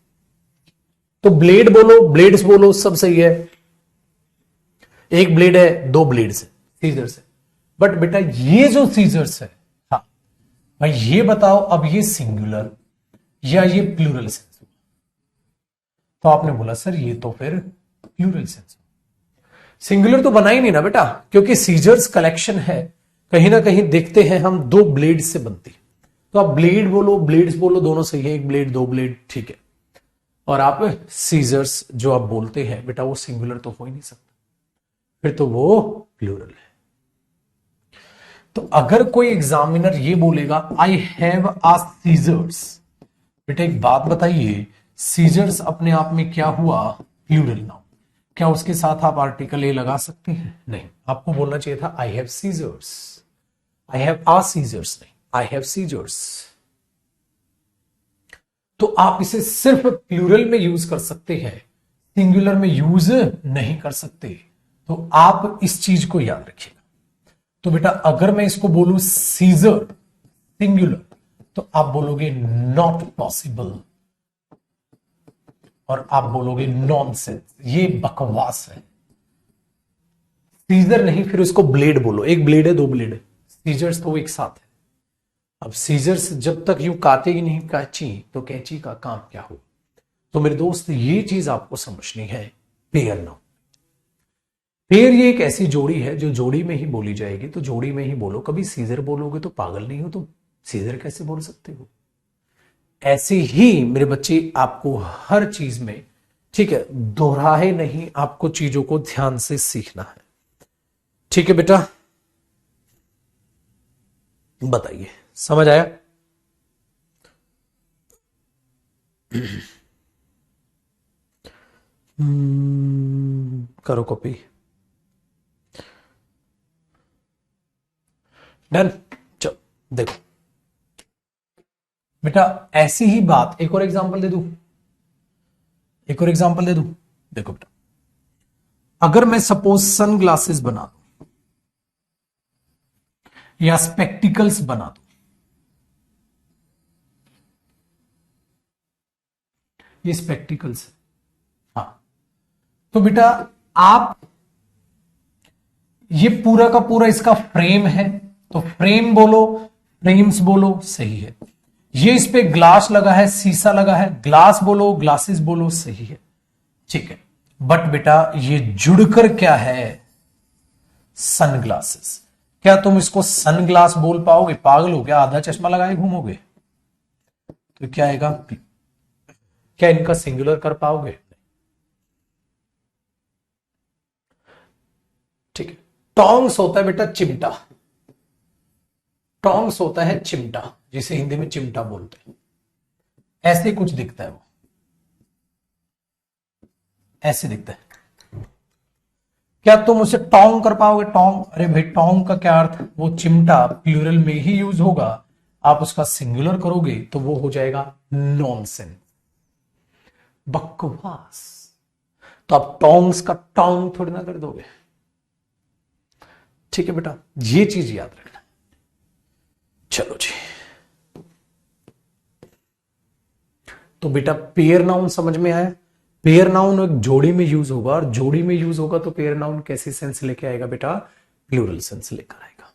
तो ब्लेड बोलो ब्लेड्स बोलो सब सही है, एक ब्लेड है 2 ब्लेड्स है, सीजर्स है। बट बेटा ये जो सीजर्स है, हाँ भाई ये बताओ अब ये सिंगुलर या ये प्लूरल सेंस। तो आपने बोला सर ये तो फिर प्लूरल सेंस, सिंगुलर तो बना ही नहीं ना बेटा, क्योंकि सीजर्स कलेक्शन है, कहीं ना कहीं देखते हैं हम 2 ब्लेड से बनती है। तो आप ब्लेड बोलो ब्लेड्स बोलो दोनों सही है, एक ब्लेड 2 ब्लेड ठीक है। और आप सीजर्स जो आप बोलते हैं बेटा वो सिंगुलर तो हो ही नहीं सकता, फिर तो वो प्लूरल है। तो अगर कोई एग्जामिनर ये बोलेगा आई हैव आ सीजर्स, बेटा एक बात बताइए, सीजर्स अपने आप में क्या हुआ, प्लूरल नाउन, क्या उसके साथ आप आर्टिकल ए लगा सकते हैं, नहीं, आपको बोलना चाहिए था I have scissors, I have a scissors, नहीं आई हैव सीजर्स। तो आप इसे सिर्फ प्लूरल में यूज कर सकते हैं, सिंगुलर में यूज नहीं कर सकते। तो आप इस चीज को याद रखिएगा। तो बेटा अगर मैं इसको बोलूं सीजर सिंगुलर, तो आप बोलोगे नॉट पॉसिबल, और आप बोलोगे नॉनसेंस, ये बकवास है। सीजर नहीं, फिर उसको ब्लेड बोलो, एक ब्लेड है 2 ब्लेड है, सीजर्स तो एक साथ है। अब सीजर्स जब तक यूं काटेगी नहीं कैंची, तो कैंची का काम क्या हो। तो मेरे दोस्त ये चीज आपको समझनी है, पेयर नाउन। पेयर ये एक ऐसी जोड़ी है जो जोड़ी में ही बोली जाएगी, तो जोड़ी में ही बोलो। कभी सीजर बोलोगे तो पागल नहीं हो तुम, सीजर कैसे बोल सकते हो। ऐसे ही मेरे बच्चे आपको हर चीज में, ठीक है, दोहराए नहीं, आपको चीजों को ध्यान से सीखना है। ठीक है बेटा, बताइए समझ आया। करो कॉपी। डन। चलो देखो बेटा, ऐसी ही बात एक और एग्जांपल दे दूं, एक और एग्जांपल दे दूं। देखो बेटा, अगर मैं सपोज सन ग्लासेस बना दूं या स्पेक्टिकल्स बना दूं, ये स्पेक्टिकल्स है, हाँ, तो बेटा आप ये पूरा का पूरा इसका फ्रेम है, तो फ्रेम बोलो, फ्रेम्स बोलो, सही है। ये इस पे ग्लास लगा है, शीशा लगा है, ग्लास बोलो, ग्लासेस बोलो, सही है, ठीक है। बट बेटा ये जुड़कर क्या है, सन ग्लासेस। क्या तुम इसको सन ग्लास बोल पाओगे? पागल हो क्या, आधा चश्मा लगाए घूमोगे? तो क्या आएगा, क्या इनका सिंगुलर कर पाओगे? ठीक है। टोंग्स होता है बेटा चिमटा, टोंग्स होता है चिमटा, जिसे हिंदी में चिमटा बोलते हैं। ऐसे कुछ दिखता है वो, ऐसे दिखता है। क्या तुम उसे टोंग कर पाओगे? टोंग, अरे भाई टोंग का क्या अर्थ, वो चिमटा प्लूरल में ही यूज होगा, आप उसका सिंगुलर करोगे तो वो हो जाएगा नॉनसेंस, बकवास। तो आप टोंग्स का टोंग थोड़ी ना कर दोगे, ठीक है बेटा, ये चीज याद रखना। चलो जी, तो बेटा पेयर नाउन समझ में आया। पेयर नाउन एक जोड़ी में यूज होगा, और जोड़ी में यूज होगा तो पेयर नाउन कैसी सेंस लेके आएगा बेटा, प्लूरल सेंस लेकर आएगा।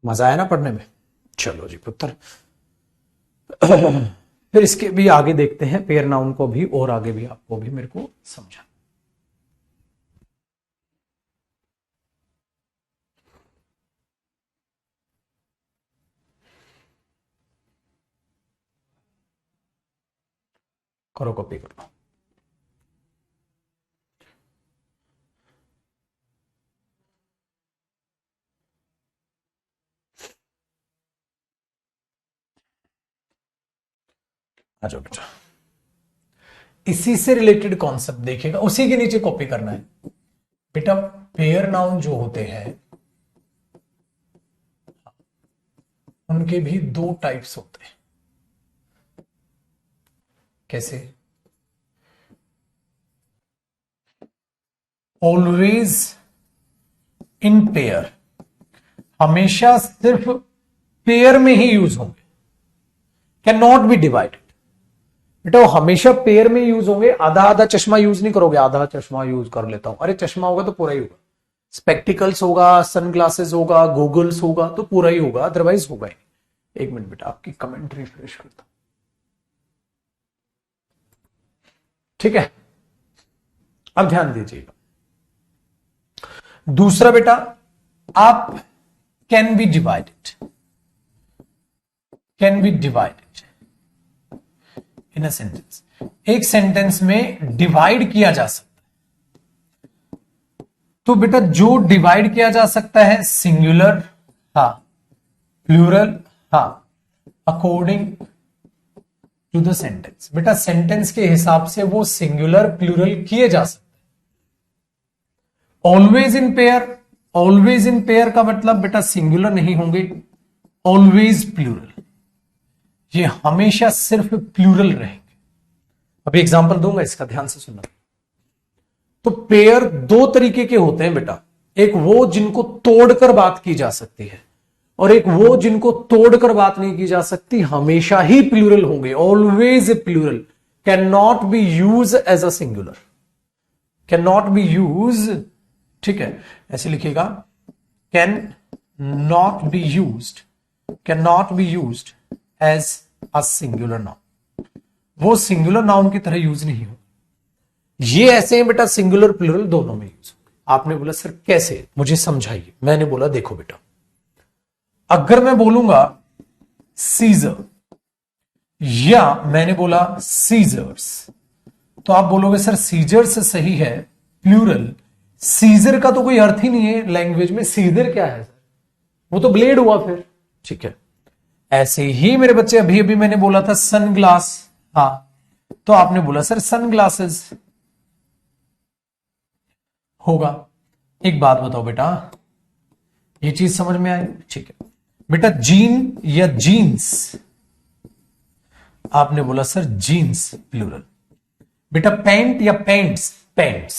मजा आया ना पढ़ने में? चलो जी पुत्र, फिर इसके भी आगे देखते हैं पेयर नाउन को भी, और आगे भी आपको भी मेरे को समझा। करो कॉपी करो। आ जाओ बेटा, इसी से रिलेटेड कॉन्सेप्ट देखिएगा, उसी के नीचे कॉपी करना है बेटा। पेयर नाउन जो होते हैं उनके भी दो टाइप्स होते हैं। कैसे? ऑलवेज इन पेयर, हमेशा सिर्फ पेयर में ही यूज होंगे, कैन नॉट बी डिवाइडेड। बेटा वो हमेशा पेयर में यूज होंगे, आधा आधा चश्मा यूज नहीं करोगे, आधा चश्मा यूज कर लेता हूं, अरे चश्मा होगा तो पूरा ही होगा, स्पेक्टिकल्स होगा, सन ग्लासेस होगा, गूगल्स होगा तो पूरा ही होगा, अदरवाइज होगा ही। एक मिनट बेटा, आपकी कमेंट रिफ्रेश करता हूं, ठीक है। अब ध्यान दीजिएगा, दूसरा बेटा, आप can be divided, can be divided in a sentence, एक सेंटेंस में डिवाइड किया जा सकता है। तो बेटा जो डिवाइड किया जा सकता है, सिंगुलर हाँ, प्लूरल हाँ, अकॉर्डिंग टू द सेंटेंस। बेटा सेंटेंस के हिसाब से वो सिंगुलर प्लूरल किए जा सकते हैं। Always in pair, always in pair का मतलब बेटा सिंगुलर नहीं होंगे, ऑलवेज प्लूरल, ये हमेशा सिर्फ प्लूरल रहेंगे। अभी एग्जांपल दूंगा इसका, ध्यान से सुनना। तो पेयर दो तरीके के होते हैं बेटा, एक वो जिनको तोड़कर बात की जा सकती है, और एक वो जिनको तोड़कर बात नहीं की जा सकती, हमेशा ही प्लूरल होंगे, always a plural, can not be use as a singular, can not be use, ठीक है, ऐसे लिखिएगा, can not be used, can not be used as a singular noun, वो सिंगुलर नाउन की तरह यूज नहीं हो। ये ऐसे हैं बेटा, सिंगुलर प्लूरल दोनों में यूज। आपने बोला सर कैसे, मुझे समझाइए। मैंने बोला देखो बेटा, अगर मैं बोलूंगा सीजर या मैंने बोला सीजर्स, तो आप बोलोगे सर सीजर्स सही है प्लूरल, सीजर का तो कोई अर्थ ही नहीं है लैंग्वेज में, सीजर क्या है सर, वो तो ब्लेड हुआ फिर, ठीक है। ऐसे ही मेरे बच्चे अभी अभी मैंने बोला था सनग्लास, हाँ, तो आपने बोला सर सनग्लासेस होगा। एक बात बताओ बेटा, ये चीज समझ में आई? ठीक है बेटा, जीन या जीन्स, आपने बोला सर जीन्स प्लूरल। बेटा पैंट या पैंट्स, पैंट्स।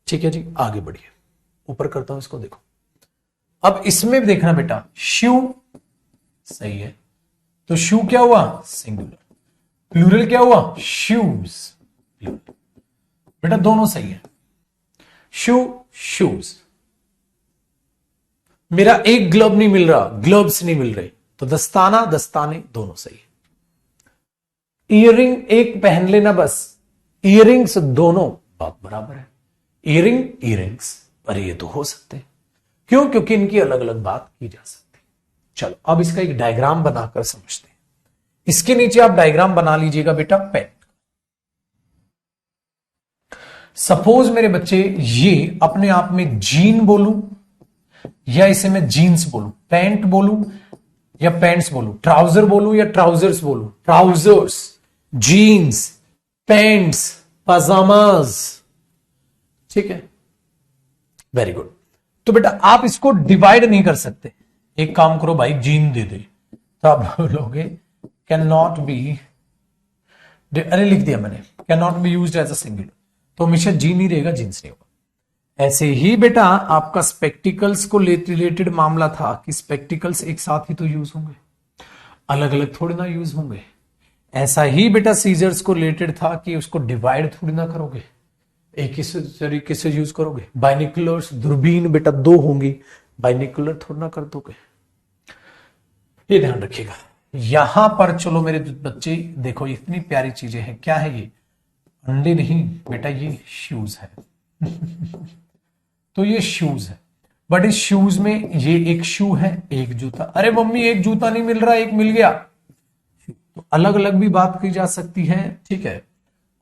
ठीक है जी, आगे बढ़िए, ऊपर करता हूं इसको, देखो अब इसमें देखना बेटा, शू सही है, तो शू क्या हुआ? सिंगुलर। प्लूरल क्या हुआ? शूज। बेटा दोनों सही है, शू शूज। मेरा एक ग्लव नहीं मिल रहा, ग्लव्स नहीं मिल रहे, तो दस्ताना दस्ताने दोनों सही है। ईयरिंग एक पहन लेना बस, ईयरिंग्स दोनों बात बराबर है। ईयरिंग ईयरिंग्स, पर ये तो हो सकते हैं, क्यों? क्योंकि इनकी अलग अलग बात की जा सकती है। चलो अब इसका एक डायग्राम बनाकर समझते हैं। इसके नीचे आप डायग्राम बना लीजिएगा बेटा पेन। सपोज मेरे बच्चे ये अपने आप में जीन बोलूं या इसे मैं जीन्स बोलूं, पैंट बोलूं या पैंट्स बोलूं, ट्राउजर बोलूं या ट्राउजर्स बोलूं, ट्राउजर्स, जीन्स, पैंट्स, पजामाज। ठीक है, वेरी गुड। तो बेटा आप इसको डिवाइड नहीं कर सकते। एक काम करो भाई, जीन दे दे, तो आप बोलोगे कैन नॉट बी, अरे लिख दिया मैंने, can not be used as a singular, तो हमेशा जीन ही रहेगा, जीन्स नहीं होगा। ऐसे ही बेटा आपका स्पेक्टिकल्स को रिलेटेड मामला था कि स्पेक्टिकल्स एक साथ ही तो यूज होंगे, अलग अलग थोड़ी ना यूज होंगे। ऐसा ही बेटा सीजर्स को रिलेटेड था कि उसको डिवाइड थोड़ी ना करोगे, एक ही तरीके से यूज करोगे। बाइनिकुलर्स, दूरबीन बेटा दो होंगी, बाइनिकुलर थोड़ा ना कर दोगे, ये ध्यान रखिएगा। यहां पर चलो मेरे बच्चे देखो, इतनी प्यारी चीजें हैं। क्या है ये? अंडे नहीं बेटा, ये शूज है। तो ये शूज है, बट इस शूज में ये एक शू है, एक जूता। अरे मम्मी एक जूता नहीं मिल रहा, एक मिल गया। तो अलग अलग भी बात की जा सकती है, ठीक है,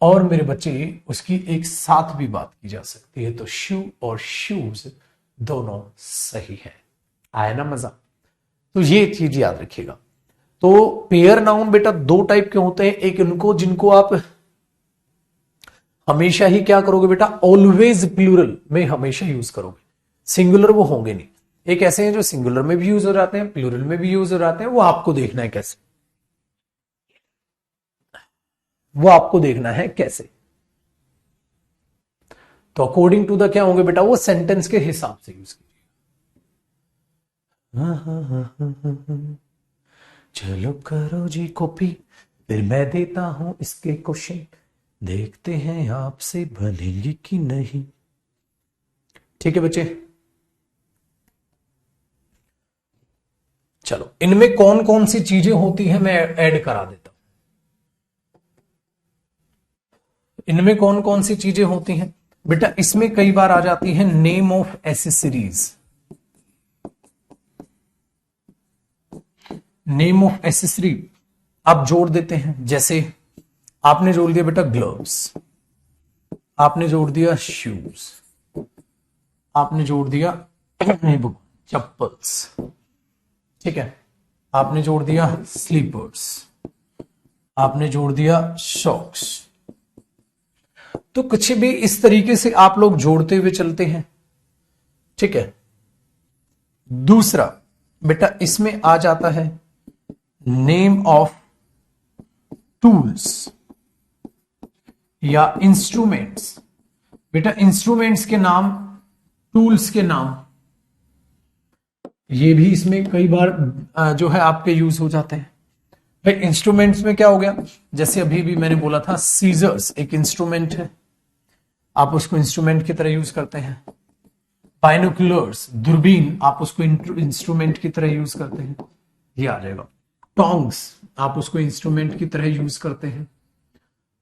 और मेरे बच्चे उसकी एक साथ भी बात की जा सकती है। तो शू और शूज दोनों सही है। आया ना मजा? तो ये चीज याद रखिएगा। तो पेयर नाउन बेटा दो टाइप के होते हैं, एक उनको जिनको आप हमेशा ही क्या करोगे बेटा, ऑलवेज प्लूरल में हमेशा यूज करोगे, सिंगुलर वो होंगे नहीं। एक ऐसे हैं जो सिंगुलर में भी यूज हो जाते हैं, प्लूरल में भी यूज हो जाते हैं, वो आपको देखना है कैसे, वो आपको देखना है कैसे। तो अकॉर्डिंग टू द क्या होंगे बेटा, वो सेंटेंस के हिसाब से यूज कीजिए। चलो करो जी कॉपी, फिर मैं देता हूं इसके क्वेश्चन, देखते हैं आपसे बनेंगी कि नहीं। ठीक है बच्चे, चलो इनमें कौन कौन सी चीजें होती हैं मैं ऐड करा देता हूं। इनमें कौन कौन सी चीजें होती हैं बेटा, इसमें कई बार आ जाती है name of accessories. Name of accessory आप जोड़ देते हैं, जैसे आपने जोड़ दिया बेटा ग्लव्स, आपने जोड़ दिया शूज, आपने जोड़ दिया चप्पल्स, ठीक है, आपने जोड़ दिया स्लीपर्स, आपने जोड़ दिया सॉक्स। तो कुछ भी इस तरीके से आप लोग जोड़ते हुए चलते हैं, ठीक है। दूसरा बेटा इसमें आ जाता है नेम ऑफ टूल्स या इंस्ट्रूमेंट्स। बेटा इंस्ट्रूमेंट्स के नाम, टूल्स के नाम, ये भी इसमें कई बार जो है आपके यूज हो जाते हैं। भाई इंस्ट्रूमेंट्स में क्या हो गया, जैसे अभी भी मैंने बोला था सीजर्स एक इंस्ट्रूमेंट है, आप उसको इंस्ट्रूमेंट की तरह यूज करते हैं। बाइनोकुलर्स दूरबीन, आप उसको इंस्ट्रूमेंट की तरह यूज करते हैं, ये आ जाएगा। टोंग्स आप उसको इंस्ट्रूमेंट की तरह यूज करते हैं,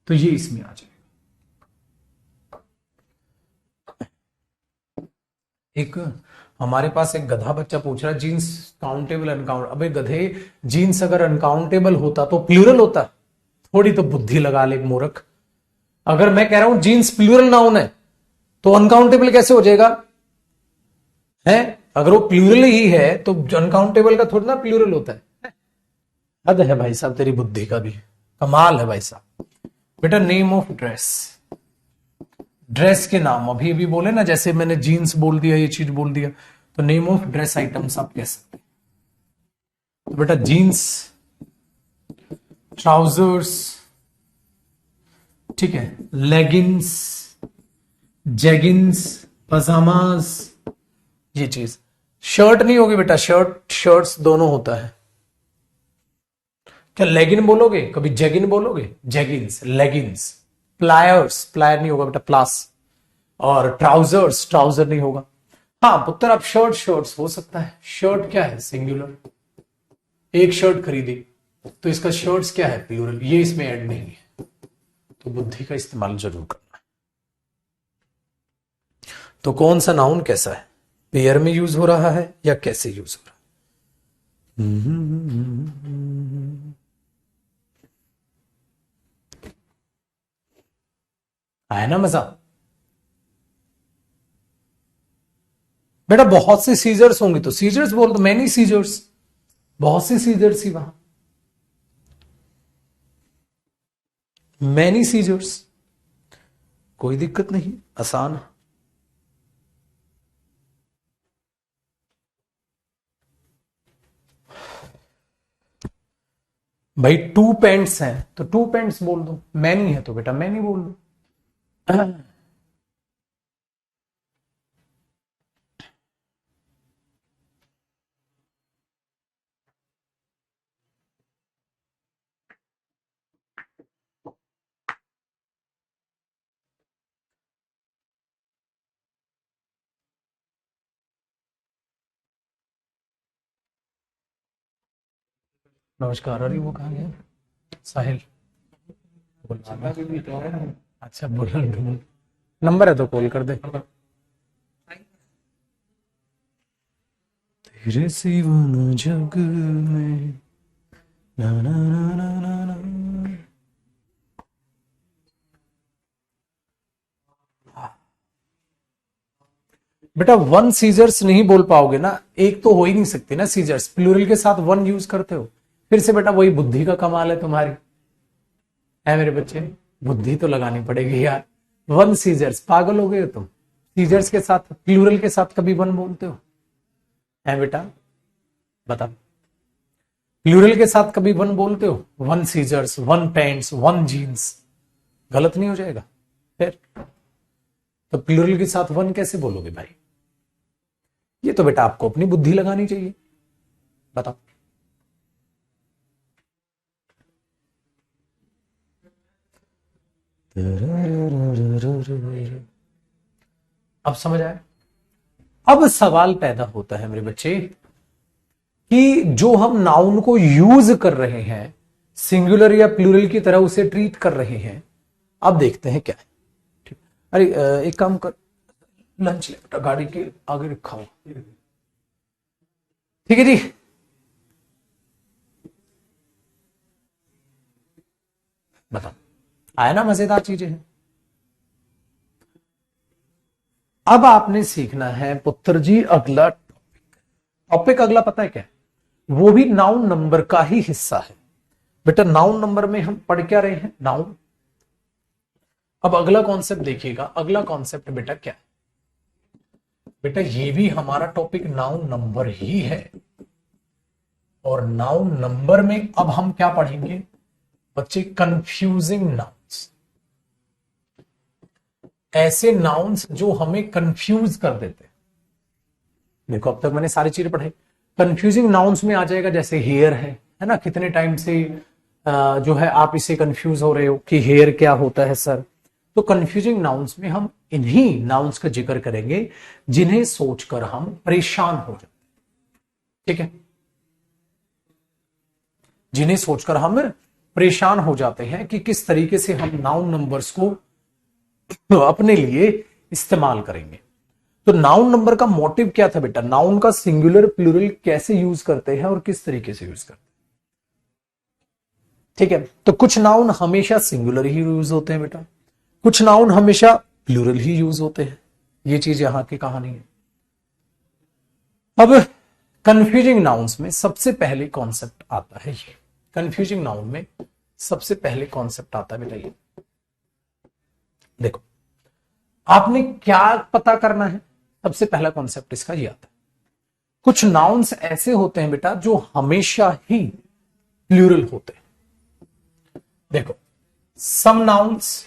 तो ये इसमें आ जाएगा। एक हमारे पास एक गधा बच्चा पूछ रहा है जीन्स काउंटेबल अनकाउंटेबल। अबे गधे, जीन्स अगर अनकाउंटेबल होता तो प्लूरल होता, थोड़ी तो बुद्धि लगा ले मूर्ख। अगर मैं कह रहा हूं जीन्स प्लूरल नाउन है तो अनकाउंटेबल कैसे हो जाएगा? है अगर वो प्लूरल ही है तो अनकाउंटेबल का थोड़ा ना प्लूरल होता है। हद है भाई साहब तेरी बुद्धि का भी, कमाल है भाई साहब। बेटा नेम ऑफ ड्रेस, ड्रेस के नाम अभी अभी बोले ना, जैसे मैंने जीन्स बोल दिया, ये चीज बोल दिया, तो नेम ऑफ ड्रेस आइटम्स आप कह सकते हैं। तो बेटा जीन्स, ट्राउजर्स, ठीक है, लेगिंग्स, जेगिंग्स, पजामाज, ये चीज। शर्ट नहीं होगी बेटा, शर्ट्स दोनों होता है। क्या लेगिन बोलोगे, कभी जेगिन बोलोगे? Jeggings, leggings. प्लायर्स, प्लायर नहीं होगा बेटा, प्लास। और ट्राउजर्स, ट्राउजर नहीं होगा। हाँ पुत्र, आप शर्ट्स हो सकता है। शर्ट क्या है? सिंगुलर। एक शर्ट खरीदी तो इसका शर्ट्स क्या है? प्लूरल। ये इसमें ऐड नहीं है, तो बुद्धि का इस्तेमाल जरूर करना है। तो कौन सा नाउन कैसा है, पेयर में यूज हो रहा है या कैसे यूज हो रहा है ना मजा? बेटा बहुत से सीजर्स होंगे तो सीजर्स बोल दो, मैनी सीजर्स, बहुत से सीजर्स ही वहां, मैनी सीजर्स, कोई दिक्कत नहीं, आसान है। भाई टू पेंट्स हैं तो टू पेंट्स बोल दो, मैनी है तो बेटा मैनी बोल दो। नमस्कार। अरे वो कहाँ गया साहिल? अच्छा बोला, ढूंढ नंबर है तो कॉल कर दे। तेरे सिवा न जग में ना ना ना ना ना ना। बेटा वन सीजर्स नहीं बोल पाओगे ना, एक तो हो ही नहीं सकती ना सीजर्स, प्लूरल के साथ वन यूज करते हो। फिर से बेटा वही बुद्धि का कमाल है तुम्हारी, है मेरे बच्चे, बुद्धि तो लगानी पड़ेगी यार। वन सीजर्स, पागल हो गए हो तुम? सीजर्स के साथ, प्लूरल के साथ कभी वन बोलते हो? है बेटा बता, प्लूरल के साथ कभी वन बोलते हो? One scissors, one pants, one jeans, गलत नहीं हो जाएगा फिर? तो प्लूरल के साथ वन कैसे बोलोगे भाई? ये तो बेटा आपको अपनी बुद्धि लगानी चाहिए, बताओ। अब समझ आया? अब सवाल पैदा होता है मेरे बच्चे कि जो हम नाउन को यूज कर रहे हैं, सिंगुलर या प्लूरल की तरह उसे ट्रीट कर रहे हैं, अब देखते हैं क्या है। ठीक, अरे एक काम कर, लंच ले बेटा, गाड़ी के आगे रखा हो, ठीक है जी। बताओ, आया ना? मजेदार चीजें हैं। अब आपने सीखना है पुत्र जी अगला टॉपिक अगला पता है क्या? वो भी नाउन नंबर का ही हिस्सा है बेटा। नाउन नंबर में हम पढ़ क्या रहे हैं? नाउन। अब अगला कॉन्सेप्ट देखिएगा, अगला कॉन्सेप्ट बेटा क्या है? बेटा ये भी हमारा टॉपिक नाउन नंबर ही है, और नाउन नंबर में अब हम क्या पढ़ेंगे बच्चे? कंफ्यूजिंग नाउन्स, ऐसे नाउन्स जो हमें कंफ्यूज कर देते हैं। देखो अब तक मैंने सारी चीजें पढ़ाई, कंफ्यूजिंग नाउन्स में आ जाएगा जैसे हेयर है ना, कितने टाइम से जो है आप इसे कंफ्यूज हो रहे हो कि हेयर क्या होता है सर। तो कंफ्यूजिंग नाउन्स में हम इन्हीं नाउन्स का जिक्र करेंगे जिन्हें सोचकर हम परेशान हो जाते हैं, ठीक है? जिन्हें सोचकर हम परेशान हो जाते हैं कि किस तरीके से हम नाउन नंबर्स को अपने लिए इस्तेमाल करेंगे। तो नाउन नंबर का मोटिव क्या था बेटा? नाउन का सिंगुलर प्लूरल कैसे यूज करते हैं और किस तरीके से यूज करते हैं, ठीक है? तो कुछ नाउन हमेशा सिंगुलर ही यूज होते हैं बेटा, कुछ नाउन हमेशा प्लूरल ही यूज होते हैं। ये चीज यहां की कहानी है। अब कंफ्यूजिंग नाउन्स में सबसे पहले कॉन्सेप्ट आता है ये, कंफ्यूजिंग नाउन में सबसे पहले कॉन्सेप्ट आता है बेटा ये। देखो आपने क्या पता करना है, सबसे पहला कॉन्सेप्ट इसका ये आता है, कुछ नाउन्स ऐसे होते हैं बेटा जो हमेशा ही प्लूरल होते हैं। देखो सम नाउन्स,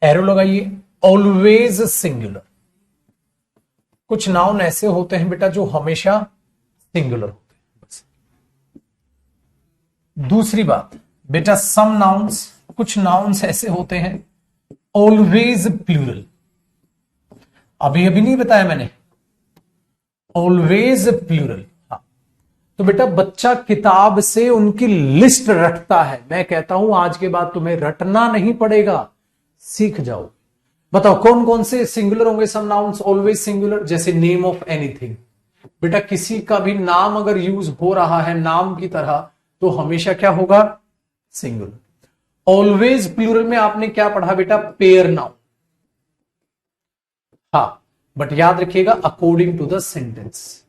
एरो लगाइए, ऑलवेज सिंगुलर। कुछ नाउन ऐसे होते हैं बेटा जो हमेशा सिंगुलर होते हैं बस। दूसरी बात बेटा, सम नाउन्स, कुछ नाउन्स ऐसे होते हैं ऑलवेज प्लूरल। अभी अभी नहीं बताया मैंने, ऑलवेज प्लूरल। हाँ, तो बेटा बच्चा किताब से उनकी लिस्ट रटता है, मैं कहता हूं आज के बाद तुम्हें रटना नहीं पड़ेगा, सीख जाओ। बताओ कौन कौन से सिंगुलर होंगे सम नाउन्स ऑलवेज सिंगुलर, जैसे नेम ऑफ एनीथिंग। बेटा किसी का भी नाम अगर यूज हो रहा है नाम की तरह तो हमेशा क्या होगा, सिंगुलर। ऑलवेज प्लूरल में आपने क्या पढ़ा बेटा, पेयर नाउन। हाँ, बट याद रखिएगा according to the sentence,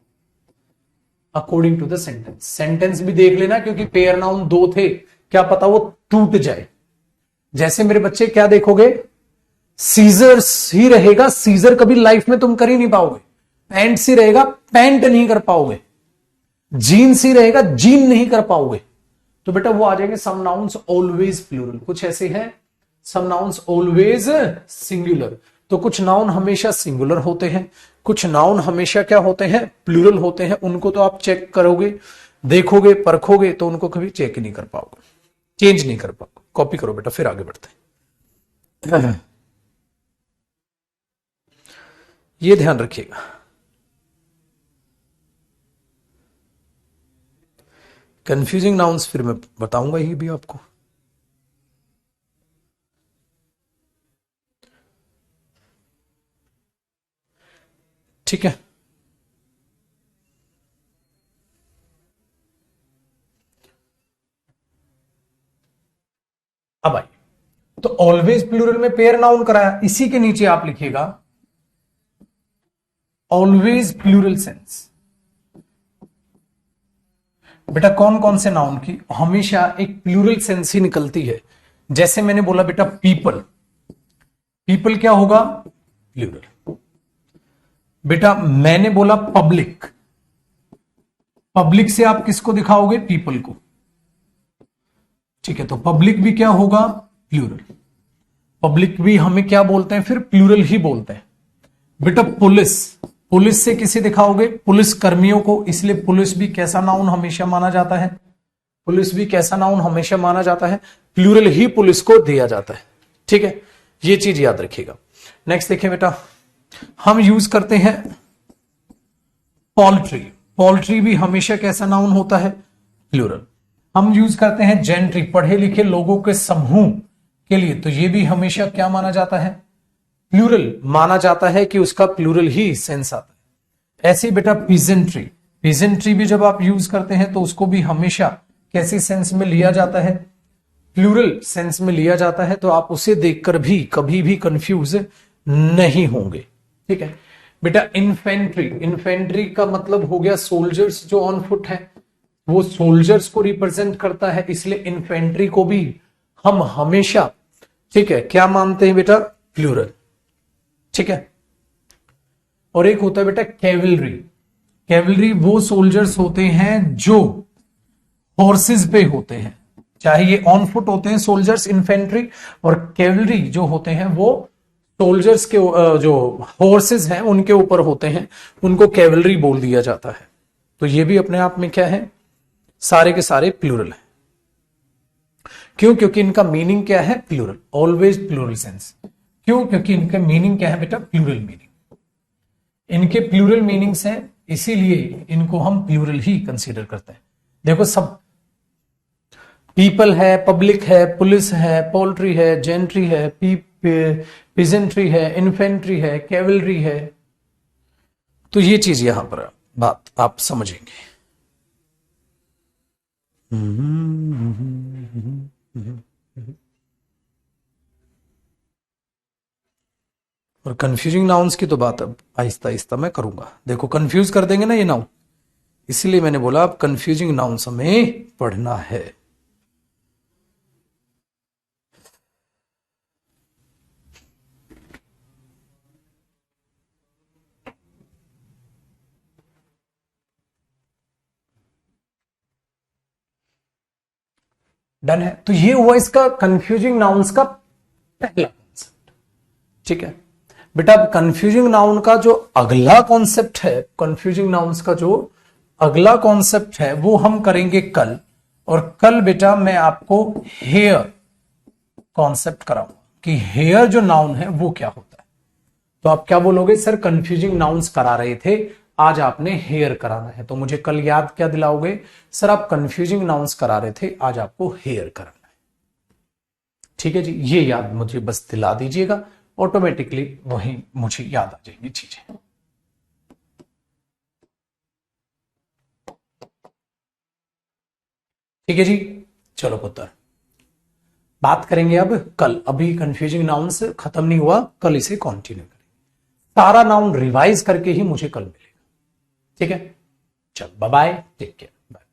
according to the sentence. Sentence भी देख लेना क्योंकि पेयर नाउन दो थे, क्या पता वो टूट जाए। जैसे मेरे बच्चे क्या देखोगे, सीजर्स ही रहेगा, सीजर कभी लाइफ में तुम कर ही नहीं पाओगे। पैंट ही रहेगा, पैंट नहीं कर पाओगे। जीन्स ही रहेगा, जीन नहीं कर पाओगे। तो बेटा वो आ जाएंगे सम नाउन्स ऑलवेज प्लूरल। कुछ ऐसे हैं सम नाउन्स ऑलवेज सिंगुलर। तो कुछ नाउन हमेशा सिंगुलर होते हैं, कुछ नाउन हमेशा क्या होते हैं, प्लूरल होते हैं। उनको तो आप चेक करोगे, देखोगे, परखोगे तो उनको कभी चेक ही नहीं कर पाओगे, चेंज नहीं कर पाओगे। कॉपी करो बेटा, फिर आगे बढ़ते हैं। ये ध्यान रखिएगा, कंफ्यूजिंग नाउन्स फिर मैं बताऊंगा ही भी आपको। ठीक है, अब आइए, तो ऑलवेज प्लूरल में पेयर नाउन कराया, इसी के नीचे आप लिखिएगा ऑलवेज प्लूरल सेंस। बेटा कौन कौन से नाउन की हमेशा एक प्लूरल सेंस ही निकलती है। जैसे मैंने बोला बेटा पीपल, पीपल क्या होगा, प्लूरल। बेटा मैंने बोला पब्लिक, पब्लिक से आप किसको दिखाओगे, पीपल को। ठीक है, तो पब्लिक भी क्या होगा, प्लूरल। पब्लिक भी हमें क्या बोलते हैं, फिर प्लूरल ही बोलते हैं। बेटा पुलिस, पुलिस से किसे दिखाओगे, पुलिस कर्मियों को, इसलिए पुलिस भी कैसा नाउन हमेशा माना जाता है, पुलिस भी कैसा नाउन हमेशा माना जाता है, प्लूरल ही पुलिस को दिया जाता है। ठीक है, ये चीज याद रखिएगा। नेक्स्ट देखिए बेटा, हम यूज करते हैं पोल्ट्री, पोल्ट्री भी हमेशा कैसा नाउन होता है, प्लूरल। हम यूज करते हैं जेंट्री, पढ़े लिखे लोगों के समूह के लिए, तो ये भी हमेशा क्या माना जाता है, प्लूरल माना जाता है कि उसका प्लूरल ही सेंस आता है। ऐसे बेटा पीजेंट्री, पीजेंट्री भी जब आप यूज करते हैं तो उसको भी हमेशा कैसी सेंस में लिया जाता है, प्लूरल सेंस में लिया जाता है। तो आप उसे देखकर भी कभी भी कंफ्यूज नहीं होंगे। ठीक है बेटा, इन्फेंट्री, इन्फेंट्री का मतलब हो गया सोल्जर्स जो ऑन फुट है, वो सोल्जर्स को रिप्रेजेंट करता है, इसलिए इन्फेंट्री को भी हम हमेशा, ठीक है, क्या मानते हैं बेटा, प्लूरल। ठीक है, और एक होता है बेटा कैवलरी, कैवलरी वो सोल्जर्स होते हैं जो हॉर्सेस पे होते हैं, चाहे ये ऑन फुट होते हैं सोल्जर्स इन्फेंट्री, और कैवलरी जो होते हैं वो सोल्जर्स के जो हॉर्सेस हैं उनके ऊपर होते हैं, उनको कैवलरी बोल दिया जाता है। तो ये भी अपने आप में क्या है, सारे के सारे प्लूरल है। क्यों, क्योंकि इनका मीनिंग क्या है, प्लूरल, ऑलवेज प्लूरल सेंस। क्यों, क्योंकि इनका मीनिंग क्या है बेटा, प्लूरल मीनिंग, इनके प्लूरल मीनिंग्स हैं, इसीलिए इनको हम प्लूरल ही कंसीडर करते हैं। देखो सब पीपल है, पब्लिक है, पुलिस है, पोल्ट्री है, जेंट्री है, पिजेंट्री है, इन्फेंट्री है, कैवलरी है। तो ये चीज यहां पर बात आप समझेंगे। और कंफ्यूजिंग नाउन्स की तो बात अब आहिस्ता आहिस्ता मैं करूंगा। देखो कंफ्यूज कर देंगे ना ये नाउन, इसलिए मैंने बोला अब कंफ्यूजिंग नाउन्स हमें पढ़ना है। डन है। तो ये हुआ इसका कंफ्यूजिंग नाउन्स का पहला कॉन्सेप्ट। ठीक है बेटा, अब कंफ्यूजिंग नाउन का जो अगला कॉन्सेप्ट है, कंफ्यूजिंग नाउन्स का जो अगला कॉन्सेप्ट है वो हम करेंगे कल। और कल बेटा मैं आपको हेयर कॉन्सेप्ट कराऊंगा कि हेयर जो नाउन है वो क्या होता है। तो आप क्या बोलोगे, सर कंफ्यूजिंग नाउन्स करा रहे थे, आज आपने हेयर कराना है, तो मुझे कल याद क्या दिलाओगे, सर आप कंफ्यूजिंग नाउन्स करा रहे थे, आज आपको हेयर कराना है। ठीक है जी, ये याद मुझे बस दिला दीजिएगा, ऑटोमेटिकली वही मुझे याद आ जाएंगी चीजें। ठीक है जी, चलो पुत्र बात करेंगे अब कल। अभी कंफ्यूजिंग नाउन्स खत्म नहीं हुआ, कल इसे कंटिन्यू करेंगे। सारा नाउन रिवाइज करके ही मुझे कल मिलेगा। ठीक है, चल bye bye, take care, bye.